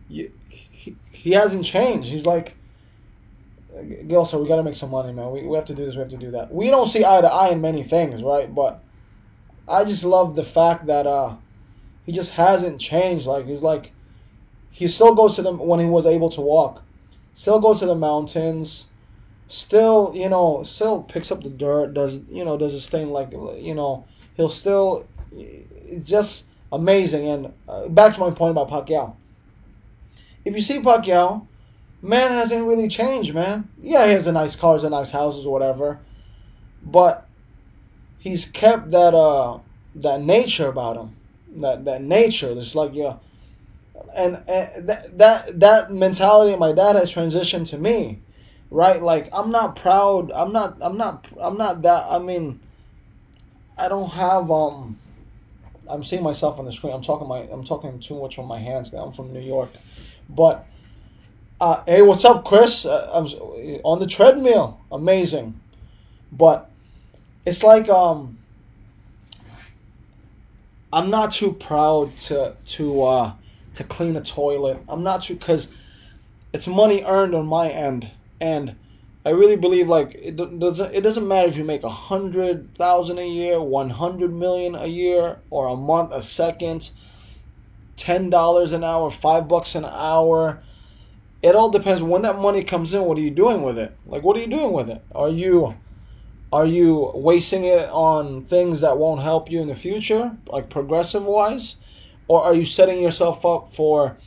he hasn't changed. He's like, Gil, so we got to make some money, man. We have to do this, we have to do that. We don't see eye to eye in many things, right? But I just love the fact that he just hasn't changed. Like, he still goes to them when he was able to walk. Still goes to the mountains. Still, still picks up the dirt, does his thing, he'll still, just amazing. And back to my point about Pacquiao. If you see Pacquiao, man hasn't really changed, man. Yeah, he has the nice cars and nice houses or whatever, but he's kept that nature about him, that nature. There's and that mentality my dad has transitioned to me, right? Like I'm not proud. I'm not that. I mean, I don't have I'm seeing myself on the screen. I'm talking too much on my hands. I'm from New York, but hey, what's up, Chris? I'm on the treadmill. Amazing, but it's like I'm not too proud to clean a toilet. I'm not too, because it's money earned on my end, and I really believe it doesn't matter if you make 100,000 a year, 100 million a year, or a month, a second, $10 an hour, $5 an hour. it all depends. When that money comes in, what are you doing with it? Like, what are you doing with it? Are you wasting it on things that won't help you in the future, like progressive wise, or are you setting yourself up for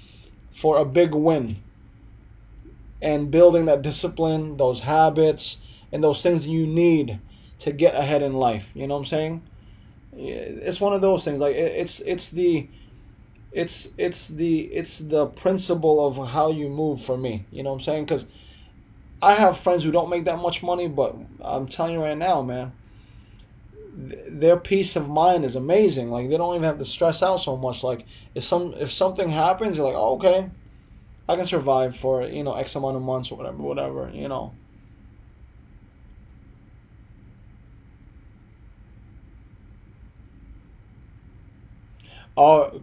a big win and building that discipline, those habits, and those things you need to get ahead in life? You know what I'm saying? It's one of those things. Like it's the principle of how you move for me. You know what I'm saying? Because I have friends who don't make that much money, but I'm telling you right now, man, their peace of mind is amazing. Like, they don't even have to stress out so much. Like, if something happens, they're like, oh, okay, I can survive for, X amount of months or whatever.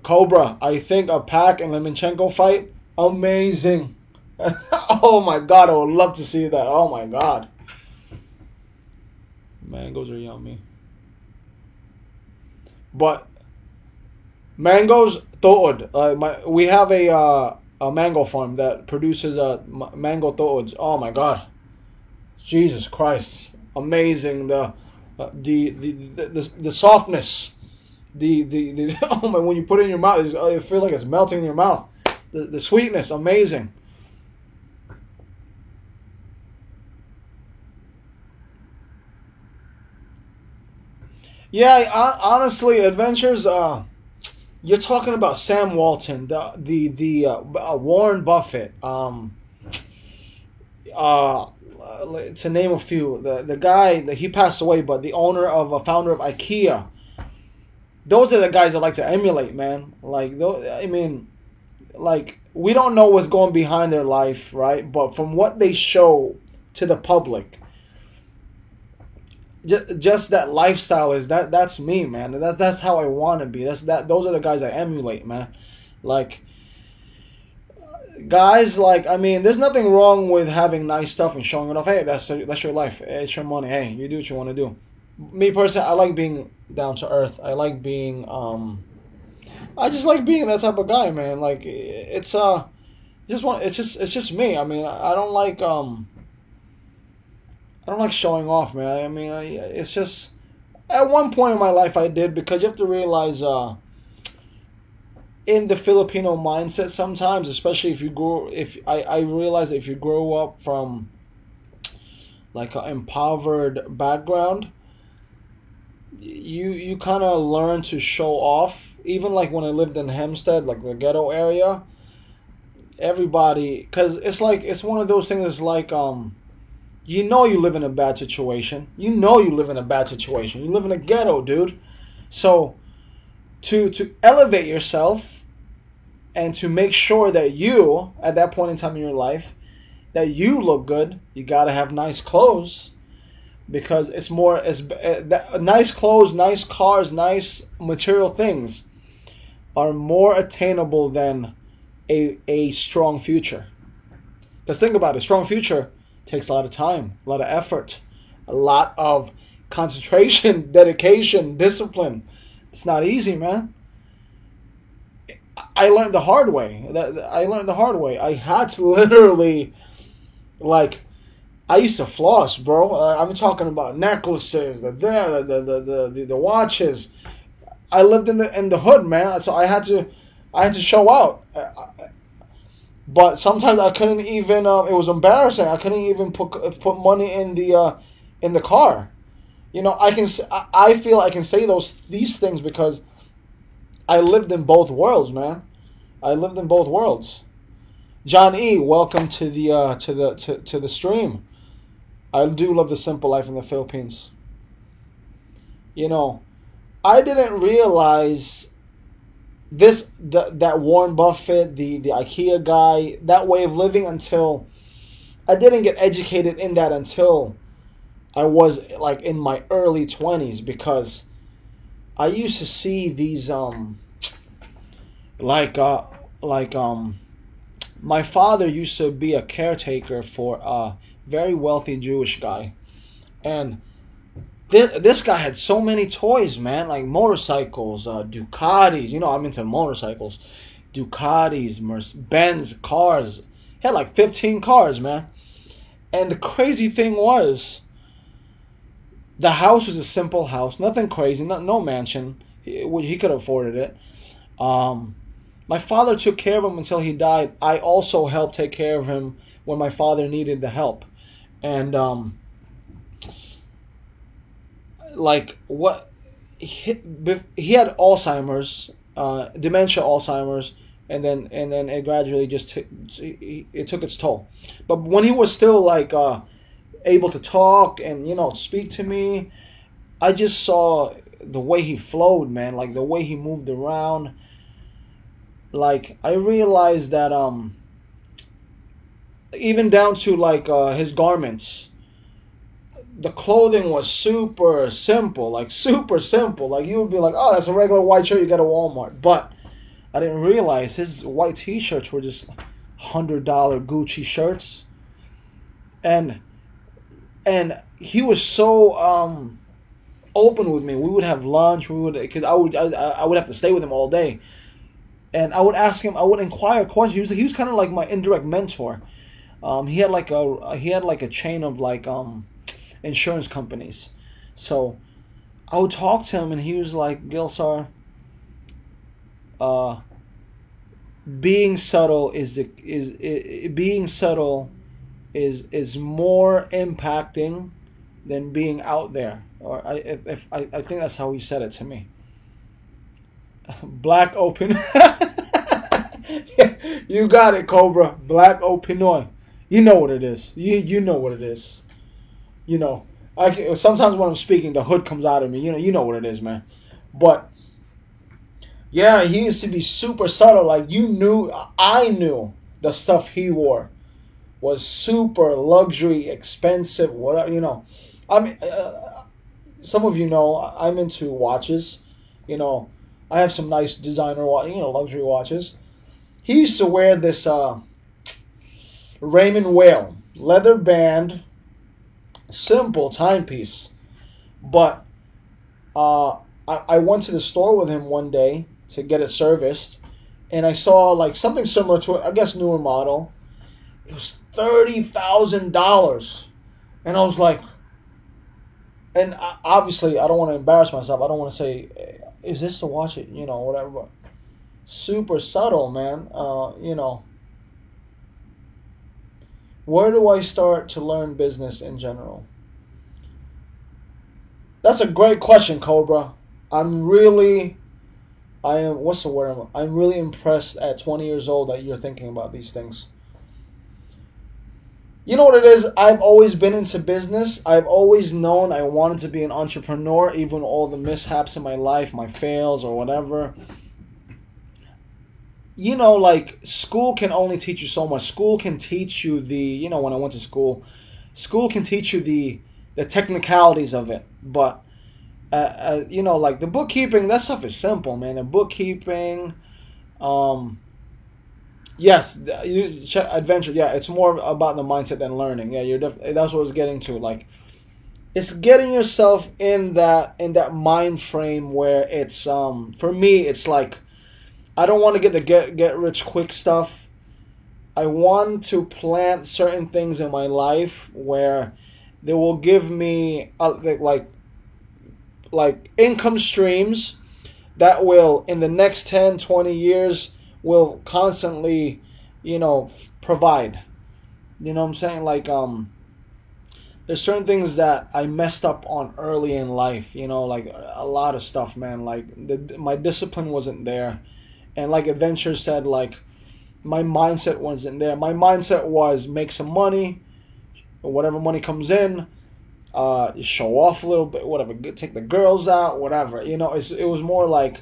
Cobra, I think a Pac and Lomachenko fight, amazing. Oh my God, I would love to see that. Oh my God. Mangoes are yummy. But mangoes, tood. We have a mango farm that produces mango toods. Oh my God. Jesus Christ. Amazing. The softness. Oh my, when you put it in your mouth, you feel like it's melting in your mouth. The sweetness, amazing. Yeah, honestly, adventures. You're talking about Sam Walton, the Warren Buffett. Uh, to name a few, the guy that he passed away, but the founder of IKEA. Those are the guys I like to emulate, man. Like, I mean, like, we don't know what's going behind their life, right? But from what they show to the public, just that lifestyle that's me, man. That's how I want to be. Those are the guys I emulate, man. Like, guys, like, I mean, there's nothing wrong with having nice stuff and showing it off. Hey, that's your life. It's your money. Hey, you do what you want to do. Me personally, I like being down to earth. I like being I just like being that type of guy, man. Like, it's just me. I mean, I don't like showing off, man. I mean, it's just, at one point in my life I did, because you have to realize, in the Filipino mindset sometimes, especially I realize that if you grow up from like an impoverished background, you kind of learn to show off. Even like when I lived in Hempstead, like the ghetto area, everybody, because it's one of those things. It's like, you live in a bad situation. You live in a bad situation. You live in a ghetto, dude. So to elevate yourself and to make sure that you, at that point in time in your life, that you look good, you got to have nice clothes, because nice clothes, nice cars, nice material things are more attainable than a strong future. Because think about it, strong future takes a lot of time, a lot of effort, a lot of concentration, dedication, discipline. It's not easy, man. I learned the hard way. I had to literally, like, I used to floss, bro. I'm talking about necklaces, the watches. I lived in the hood, man. So I had to show out. But sometimes I couldn't even. It was embarrassing. I couldn't even put money in the car. I feel I can say these things because I lived in both worlds, man. I lived in both worlds. John E, welcome to the stream. I do love the simple life in the Philippines. I didn't realize that Warren Buffett, the IKEA guy, that way of living, until I didn't get educated in that until I was like in my early 20s, because I used to see these my father used to be a caretaker for a very wealthy Jewish guy, and this guy had so many toys, man, like motorcycles, Ducatis. I'm into motorcycles, Ducatis, Benz cars. He had like 15 cars, man. And the crazy thing was, the house was a simple house, nothing crazy, no mansion. He could have afforded it. My father took care of him until he died. I also helped take care of him when my father needed the help. And like what he had Alzheimer's, dementia, Alzheimer's, and then it gradually just it took its toll. But when he was still like able to talk and speak to me, I just saw the way he flowed, man, like the way he moved around. Like I realized that even down to like his garments, the clothing was super simple, like super simple. Like you would be like, oh, that's a regular white shirt you get at Walmart. But I didn't realize his white T-shirts were just $100 Gucci shirts, and he was so open with me. We would have lunch. Because I would have to stay with him all day, and I would ask him. I would inquire questions. He was kind of like my indirect mentor. He had like a chain of like insurance companies, so I would talk to him, and he was like, Gilsar, being subtle is more impacting than being out there. Or I think that's how he said it to me. Black open. You got it, Cobra. Black Pinoy. You know what it is. You know what it is. Sometimes when I'm speaking, the hood comes out of me. You know what it is, man. But yeah, he used to be super subtle. Like I knew the stuff he wore was super luxury, expensive, whatever. I mean, some of you know I'm into watches. I have some nice designer, luxury watches. He used to wear this Raymond Whale leather band, simple timepiece. But I went to the store with him one day to get it serviced, and I saw like something similar to it, I guess newer model. It was $30,000, and I was like, and obviously I don't want to embarrass myself. I don't want to say, is this the watch? Whatever. But super subtle, man. Where do I start to learn business in general? That's a great question, Cobra. I'm really impressed at 20 years old that you're thinking about these things. You know what it is? I've always been into business. I've always known I wanted to be an entrepreneur, even all the mishaps in my life, my fails or whatever. Like school can only teach you so much. School can teach you when I went to school can teach you the technicalities of it. But, like the bookkeeping, that stuff is simple, man. The bookkeeping, yes, you check adventure. Yeah, it's more about the mindset than learning. Yeah, that's what I was getting to. Like, it's getting yourself in that mind frame where it's for me, it's like, I don't want to get the get rich quick stuff. I want to plant certain things in my life where they will give me like income streams that will, in the next 10, 20 years, will constantly, provide. You know what I'm saying? Like, there's certain things that I messed up on early in life, like a lot of stuff, man. Like, my discipline wasn't there. And like Adventure said, like, my mindset wasn't there. My mindset was make some money, or whatever money comes in, show off a little bit, whatever, take the girls out, whatever. It was more like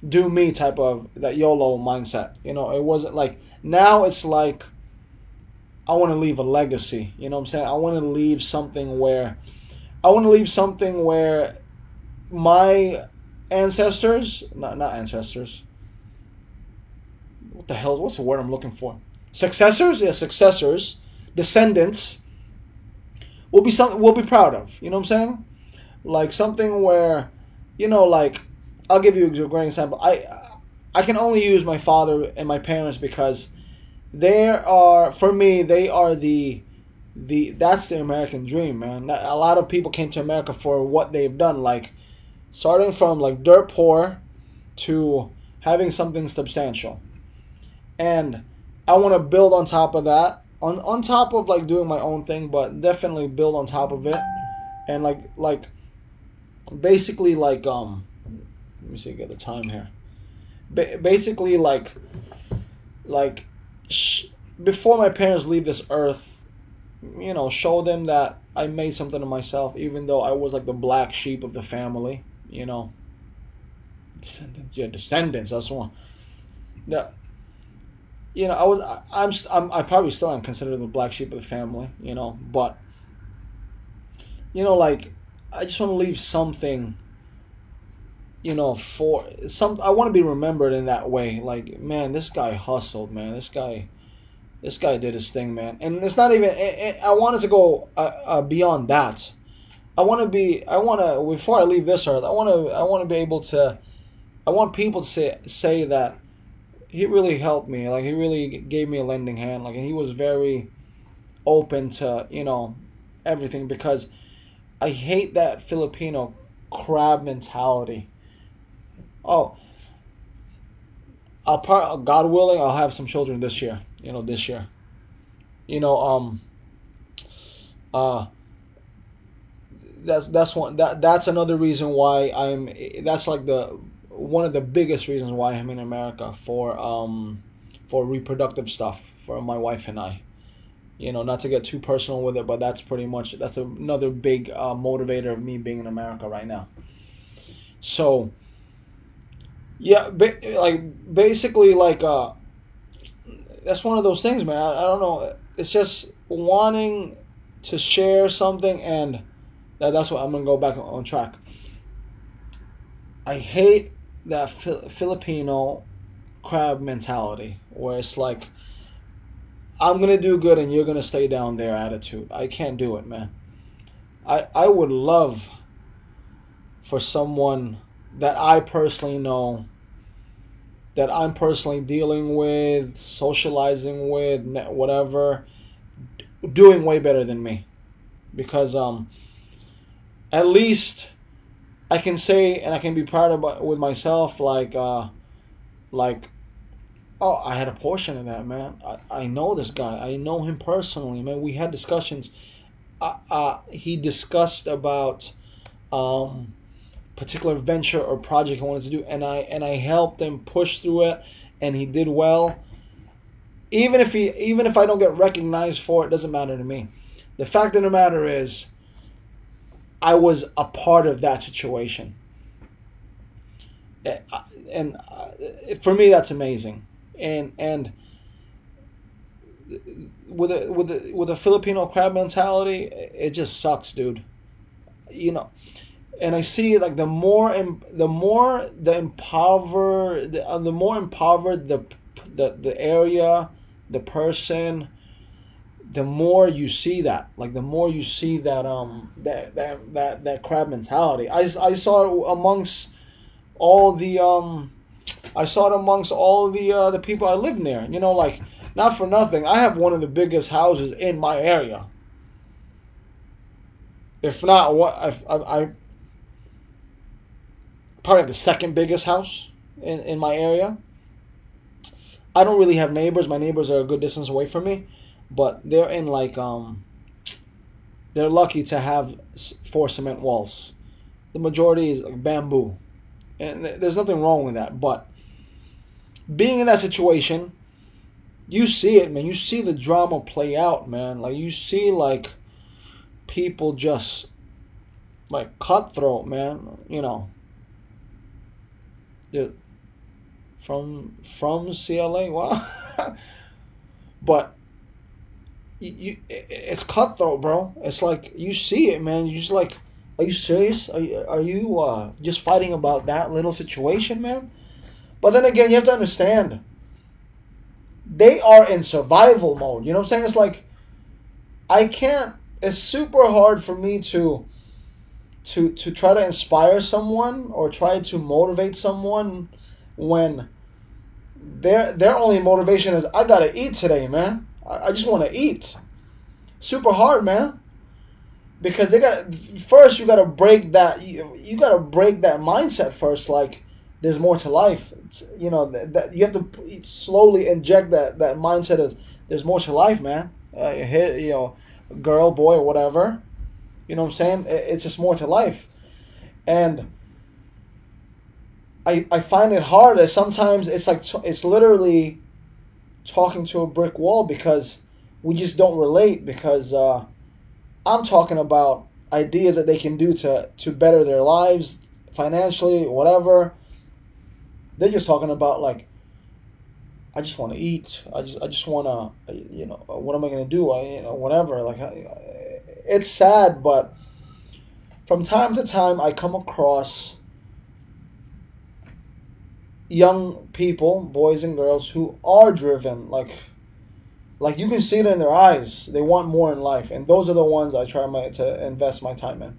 do me type of that YOLO mindset. It wasn't like, now it's like I want to leave a legacy. You know what I'm saying? I want to leave something where my ancestors, not ancestors. What the hell? What's the word I'm looking for? Successors? Yeah, successors, descendants will be something we'll be proud of. You know what I'm saying? Like something where, like, I'll give you a great example. I can only use my father and my parents because There are, for me, they are the that's the American dream, man. A lot of people came to America for what they've done, like starting from like dirt poor to having something substantial. And I want to build on top of that, on top of like doing my own thing, but definitely build on top of it, and like basically like let me see, get the time here. Basically like before my parents leave this earth, show them that I made something of myself, even though I was like the black sheep of the family. Descendants, yeah, descendants. That's one. Yeah. I probably still am considered the black sheep of the family, but like I just want to leave something, for some. I want to be remembered in that way. Like, man, this guy hustled, man. This guy did his thing, man. And it's not even. I wanted to go beyond that. Before I leave this earth, I want to be able to. I want people to say that he really helped me. Like, he really gave me a lending hand. Like, and he was very open to, everything, because I hate that Filipino crab mentality. Oh, God willing, I'll have some children this year. This year. That's another reason why that's like one of the biggest reasons why I'm in America, for reproductive stuff for my wife and I. Not to get too personal with it, but that's another big motivator of me being in America right now. So, yeah, basically, that's one of those things, man. I don't know. It's just wanting to share something, and that's what I'm gonna go back on track. I hate that Filipino crab mentality, where it's like, I'm gonna do good and you're gonna stay down there attitude. I can't do it, man. I would love for someone that I personally know, that I'm personally dealing with, socializing with, whatever, doing way better than me, because at least I can say, and I can be proud of with myself, like, oh, I had a portion of that, man. I know this guy. I know him personally, man. We had discussions. He discussed about particular venture or project he wanted to do, and I helped him push through it, and he did well. Even if I don't get recognized for it, doesn't matter to me. The fact of the matter is, I was a part of that situation, and for me, that's amazing. And with a Filipino crab mentality, it just sucks, dude. And I see, like, the more impoverished the area, the person, the more you see that, like, the more you see that that crab mentality. I saw it amongst all the the people I live near. Like, not for nothing, I have one of the biggest houses in my area. If not, I probably have the second biggest house in my area. I don't really have neighbors. My neighbors are a good distance away from me, but they're in they're lucky to have 4 cement walls. The majority is like bamboo, and there's nothing wrong with that. But being in that situation, you see it, man. You see the drama play out, man. Like, you see, like, people just, like, cutthroat, man. They're from CLA, wow. But it's cutthroat, bro. It's like, you see it, man. You just like, are you serious? Are you just fighting about that little situation, man? But then again, you have to understand, they are in survival mode. You know what I'm saying? It's like, it's super hard for me to try to inspire someone or try to motivate someone when their only motivation is, I gotta eat today, man. I just want to eat. Super hard, man. Because they got first, you gotta break that. You gotta break that mindset first. Like, there's more to life. That you have to slowly inject that mindset as there's more to life, man. Girl, boy, or whatever. You know what I'm saying? It's just more to life, and I find it hard that sometimes it's like it's literally talking to a brick wall because we just don't relate because. I'm talking about ideas that they can do to better their lives financially, whatever. They're just talking about like, I just want to eat. I just want to, what am I going to do? Whatever. Like, it's sad, but from time to time, I come across young people, boys and girls, who are driven, like you can see it in their eyes. They want more in life. And those are the ones I try to invest my time in.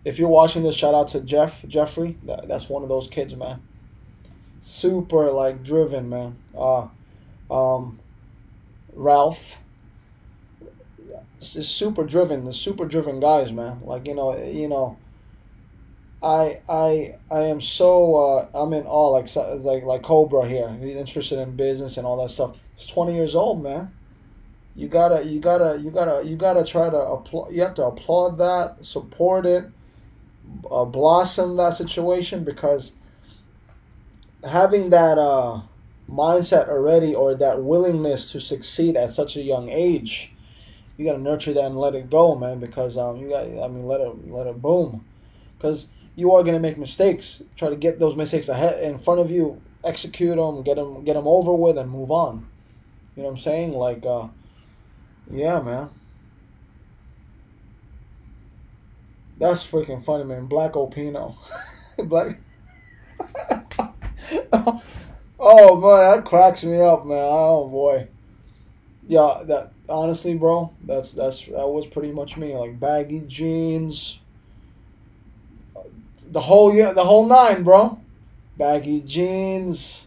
If you're watching this, shout out to Jeffrey. That's one of those kids, man. Super, like, driven, man. Ralph. Is super driven. The super driven guys, man. Like, I am so, I'm in awe. Like Cobra here. He's interested in business and all that stuff. He's 20 years old, man. You gotta try to applaud. You have to applaud that, support it, blossom that situation, because having that mindset already, or that willingness to succeed at such a young age, you gotta nurture that and let it go, man. Because let it boom, because you are gonna make mistakes. Try to get those mistakes ahead in front of you, execute them, get them over with, and move on. You know what I'm saying? Like, yeah, man. That's freaking funny, man. Black Opino. Black. Oh, boy, that cracks me up, man. Oh, boy. Yeah, that honestly, bro, that was pretty much me. Like, baggy jeans. The whole nine, bro. Baggy jeans.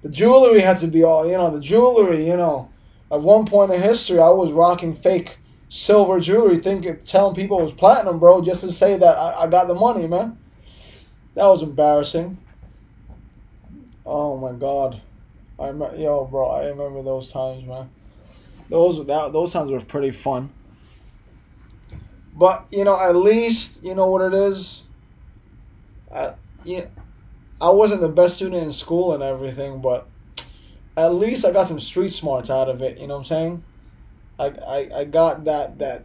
The jewelry had to be all, the jewelry, At one point in history, I was rocking fake silver jewelry, telling people it was platinum, bro, just to say that I got the money, man. That was embarrassing. Oh, my God. I remember those times, man. Those times were pretty fun. But, at least, you know what it is? I wasn't the best student in school and everything, but at least I got some street smarts out of it. You know what I'm saying? I got that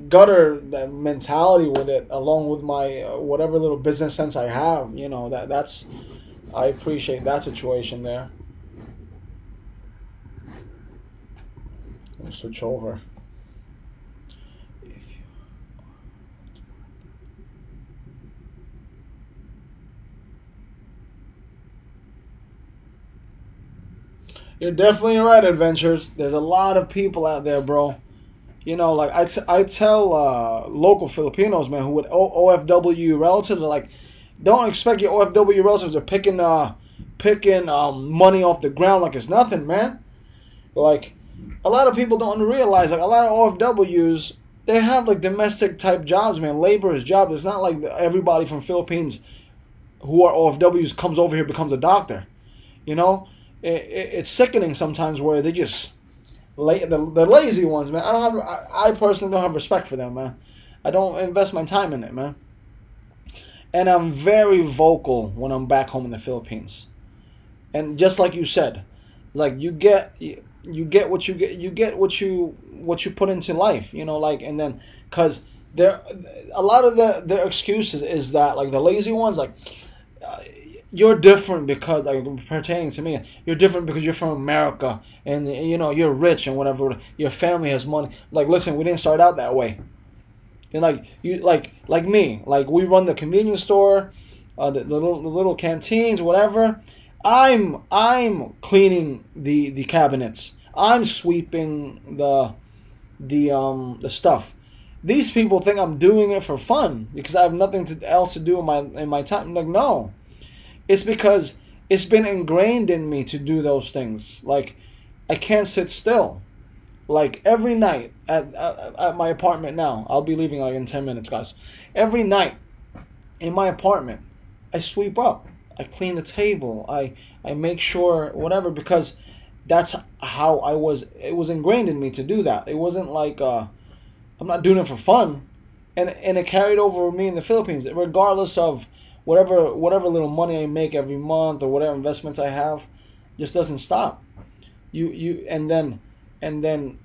gutter, that mentality with it, along with my whatever little business sense I have. That's I appreciate that situation there. Let me switch over. You're definitely right, Adventures. There's a lot of people out there, bro. Like I tell local Filipinos, man, who with OFW relatives are like, don't expect your OFW relatives are picking money off the ground like it's nothing, man. Like, a lot of people don't realize, like, a lot of OFWs, they have like domestic type jobs, man, laborers jobs. It's not like everybody from Philippines who are OFWs comes over here becomes a doctor. It's sickening sometimes where they just the lazy ones, man. I personally don't have respect for them, man. I don't invest my time in it, man. And I'm very vocal when I'm back home in the Philippines. And just like you said, like you get what you get, you get what you put into life, and then because a lot of their excuses is that, like, the lazy ones, like, you're different because, like, pertaining to me, you're different because you're from America and you're rich and whatever, your family has money. Like, listen, we didn't start out that way. And like me, like, we run the convenience store, the little canteens, whatever. I'm cleaning the cabinets. I'm sweeping the stuff. These people think I'm doing it for fun because I have nothing else to do in my time. I'm like, no. It's because it's been ingrained in me to do those things. Like, I can't sit still. Like, every night at my apartment now, I'll be leaving like in 10 minutes, guys. Every night in my apartment, I sweep up. I clean the table. I make sure whatever, because that's how it was ingrained in me to do that. It wasn't like I'm not doing it for fun. And it carried over with me in the Philippines, regardless of whatever little money I make every month or whatever investments I have, just doesn't stop. And then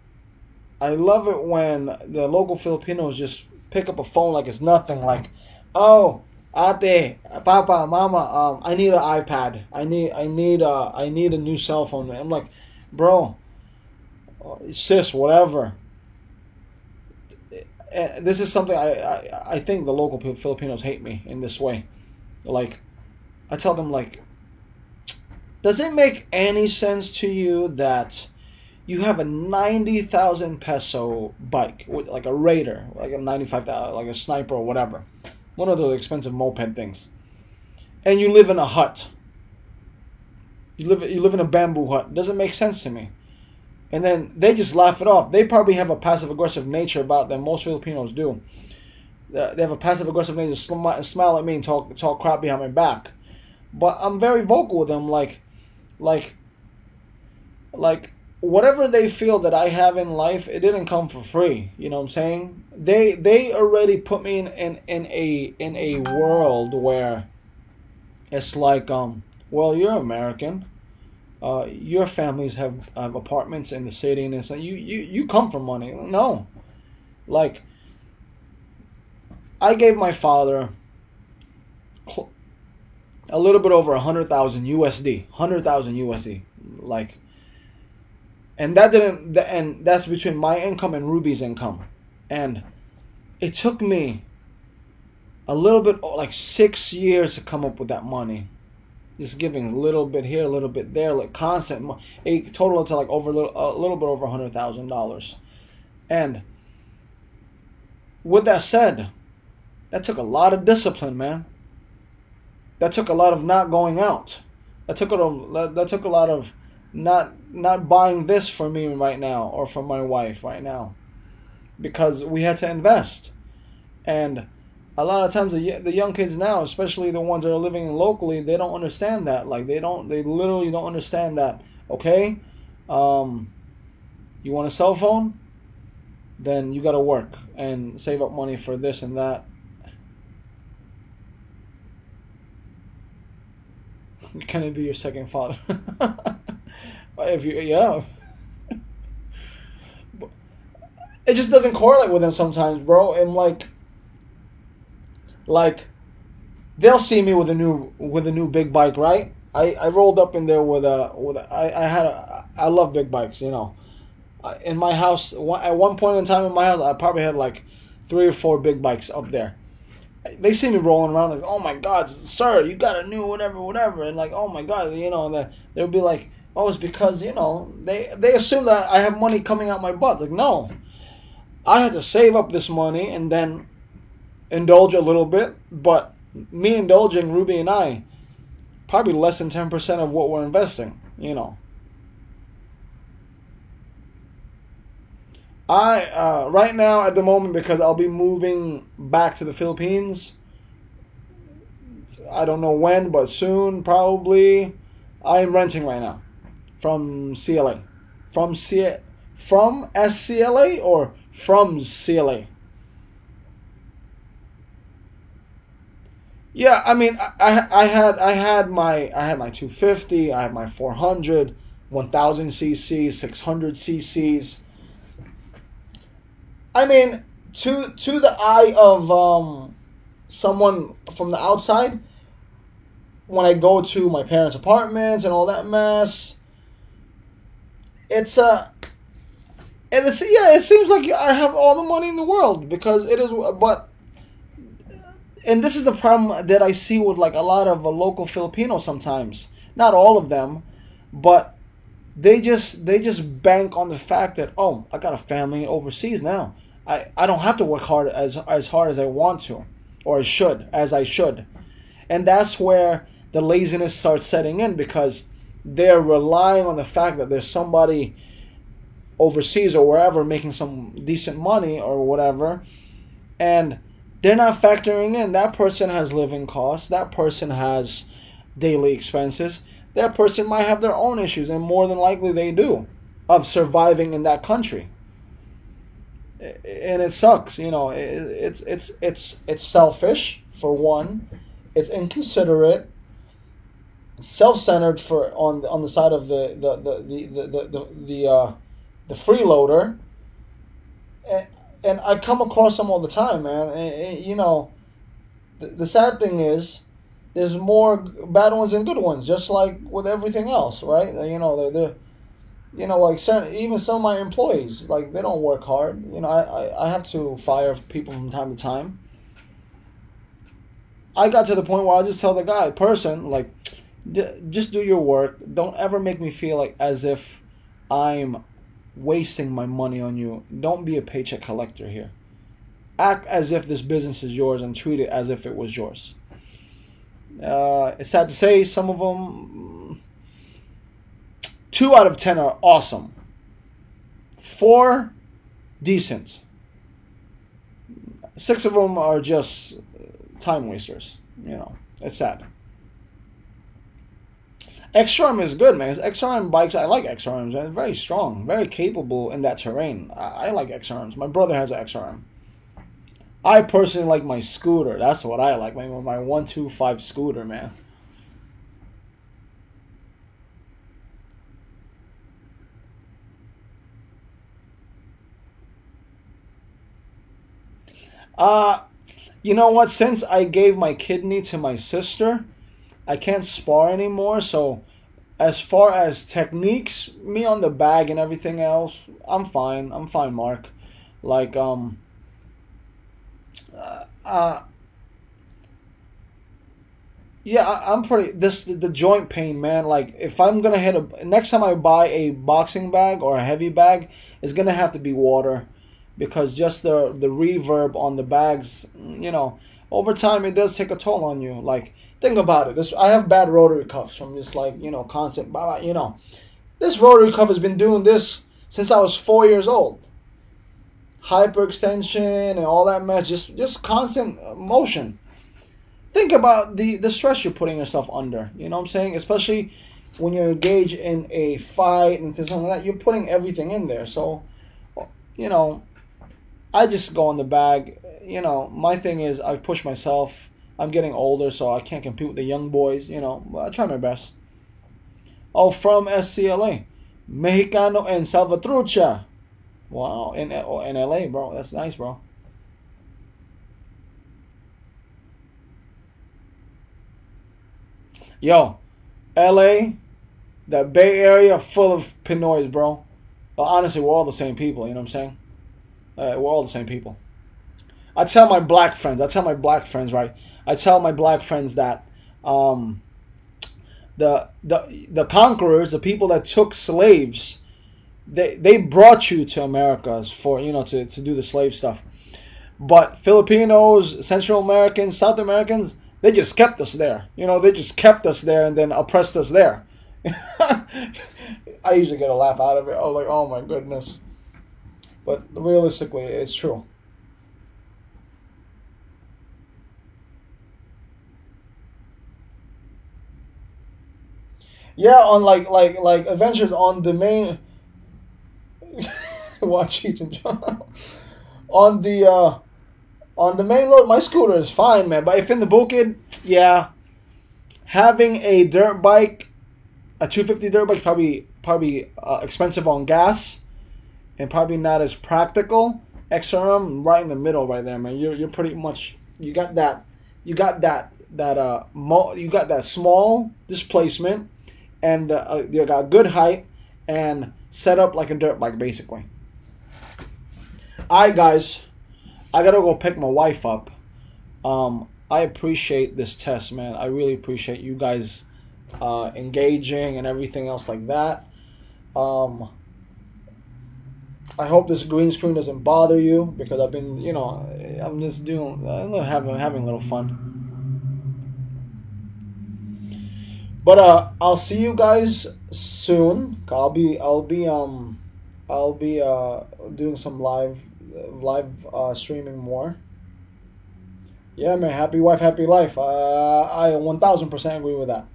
I love it when the local Filipinos just pick up a phone like it's nothing. Like, oh, ate, papa, mama, I need an iPad. I need a new cell phone. I'm like, bro, sis, whatever. This is something I think the local Filipinos hate me in this way. Like, I tell them, like, does it make any sense to you that you have a 90,000 peso bike, with like a Raider, like a 95,000, like a Sniper or whatever, one of those expensive moped things, and you live in a hut? You live in a bamboo hut. Doesn't make sense to me. And then they just laugh it off. They probably have a passive-aggressive nature about them. Most Filipinos do. They have a passive-aggressive nature, smile at me and talk crap behind my back. But I'm very vocal with them, like whatever they feel that I have in life, it didn't come for free. You know what I'm saying? They already put me in a world where it's like, well, you're American. Your families have apartments in the city, and it's like, you come from money. No, like, I gave my father a little bit over 100,000 USD, 100,000 USD, like, and that's between my income and Ruby's income, and it took me a little bit, like 6 years to come up with that money. Just giving a little bit here, a little bit there, like constant. It totaled to like a little bit over $100,000. And with that said, that took a lot of discipline, man. That took a lot of not going out. That took a lot of not buying this for me right now or for my wife right now, because we had to invest. And a lot of times the young kids now, especially the ones that are living locally, they don't understand that. Like, they literally don't understand that. Okay, you want a cell phone? Then you got to work and save up money for this and that. Can it be your second father? If you, yeah. It just doesn't correlate with them sometimes, bro. And like, they'll see me with a new big bike, right? I rolled up in there with I love big bikes, you know. In my house, at one point in time in my house, I probably had like 3 or 4 big bikes up there. They see me rolling around like, oh my God, sir, you got a new whatever, and like, oh my God, you know, and they'll be like, oh, it's because, you know, they assume that I have money coming out my butt. Like, no, I had to save up this money and then indulge a little bit, but me indulging, Ruby and I, probably less than 10% of what we're investing, you know. I right now at the moment, because I'll be moving back to the Philippines. I don't know when, but soon, probably. I'm renting right now from CLA, from SCLA or from CLA. Yeah, I mean, I had my 250, I had my 400, 1000 cc, 600 cc's. I mean, to the eye of someone from the outside, when I go to my parents' apartments and all that mess, it seems like I have all the money in the world, because it is, but. And this is the problem that I see with like a lot of local Filipinos sometimes. Not all of them, but they just bank on the fact that, oh, I got a family overseas now. I don't have to work hard as hard as I want to, or as I should. And that's where the laziness starts setting in because they're relying on the fact that there's somebody overseas or wherever making some decent money or whatever, and they're not factoring in that person has living costs, that person has daily expenses, that person might have their own issues, and more than likely they do, of surviving in that country. And it sucks, it's selfish for one, it's inconsiderate, self-centered for on the side of the freeloader, and I come across them all the time, man. The sad thing is, there's more bad ones than good ones, just like with everything else, right? They're like even some of my employees, like they don't work hard. I have to fire people from time to time. I got to the point where I just tell the person, like, just do your work. Don't ever make me feel like as if I'm wasting my money on you. Don't be a paycheck collector here. Act as if this business is yours and treat it as if it was yours. It's sad to say, some of them, 2 out of 10 are awesome. 4, decent. 6 of them are just time wasters. It's sad. XRM is good, man. XRM bikes, I like XRMs. They're very strong, very capable in that terrain. I like XRMs. My brother has an XRM. I personally like my scooter. That's what I like. My 125 scooter, man. You know what? Since I gave my kidney to my sister, I can't spar anymore. So as far as techniques, me on the bag and everything else, I'm fine. I'm fine, Mark. Like, yeah, I'm pretty, the joint pain, man. Like, if I'm gonna next time I buy a boxing bag or a heavy bag, it's gonna have to be water, because just the reverb on the bags, over time it does take a toll on you. Like, think about it. I have bad rotary cuffs from just like, constant, This rotary cuff has been doing this since I was 4 years old. Hyperextension and all that mess, just constant motion. Think about the stress you're putting yourself under. You know what I'm saying? Especially when you're engaged in a fight and something like that, you're putting everything in there. So, I just go on the bag. My thing is I push myself. I'm getting older, so I can't compete with the young boys. But I try my best. Oh, from SCLA, Mexicano en Salvatrucha. Wow, in LA, bro. That's nice, bro. Yo, LA, that Bay Area, full of Pinoys, bro. Honestly, we're all the same people. You know what I'm saying? We're all the same people. I tell my black friends, right? I tell my black friends that the conquerors, the people that took slaves, they brought you to America for, to do the slave stuff. But Filipinos, Central Americans, South Americans, they just kept us there. They just kept us there and then oppressed us there. I usually get a laugh out of it. Oh, like, oh my goodness. But realistically, it's true. Yeah, on like adventures on the main. Watch Cheech and Chong. On the main road, my scooter is fine, man. But if in the Bukid, yeah, having a dirt bike, a 250 dirt bike, probably expensive on gas, and probably not as practical. XRM right in the middle, right there, man. You're pretty much, you got that small displacement, and you got good height and set up like a dirt bike, basically. Alright, guys, I gotta go pick my wife up. I appreciate this test, man. I really appreciate you guys engaging and everything else like that. I hope this green screen doesn't bother you, because I've been, I'm just having a little fun. But I'll see you guys soon. I'll be doing some live streaming more. Yeah, man. Happy wife, happy life. I 1000% agree with that.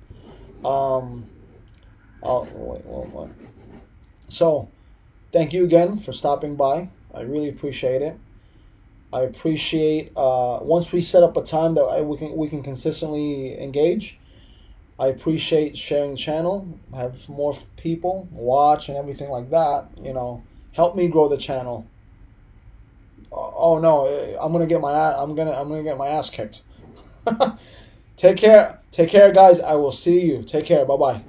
Um, wait. So, thank you again for stopping by. I really appreciate it. I appreciate once we set up a time that we can consistently engage. I appreciate sharing the channel, have more people watch and everything like that. Help me grow the channel. Oh no, I'm gonna get my ass kicked. Take care, guys. I will see you. Take care. Bye bye.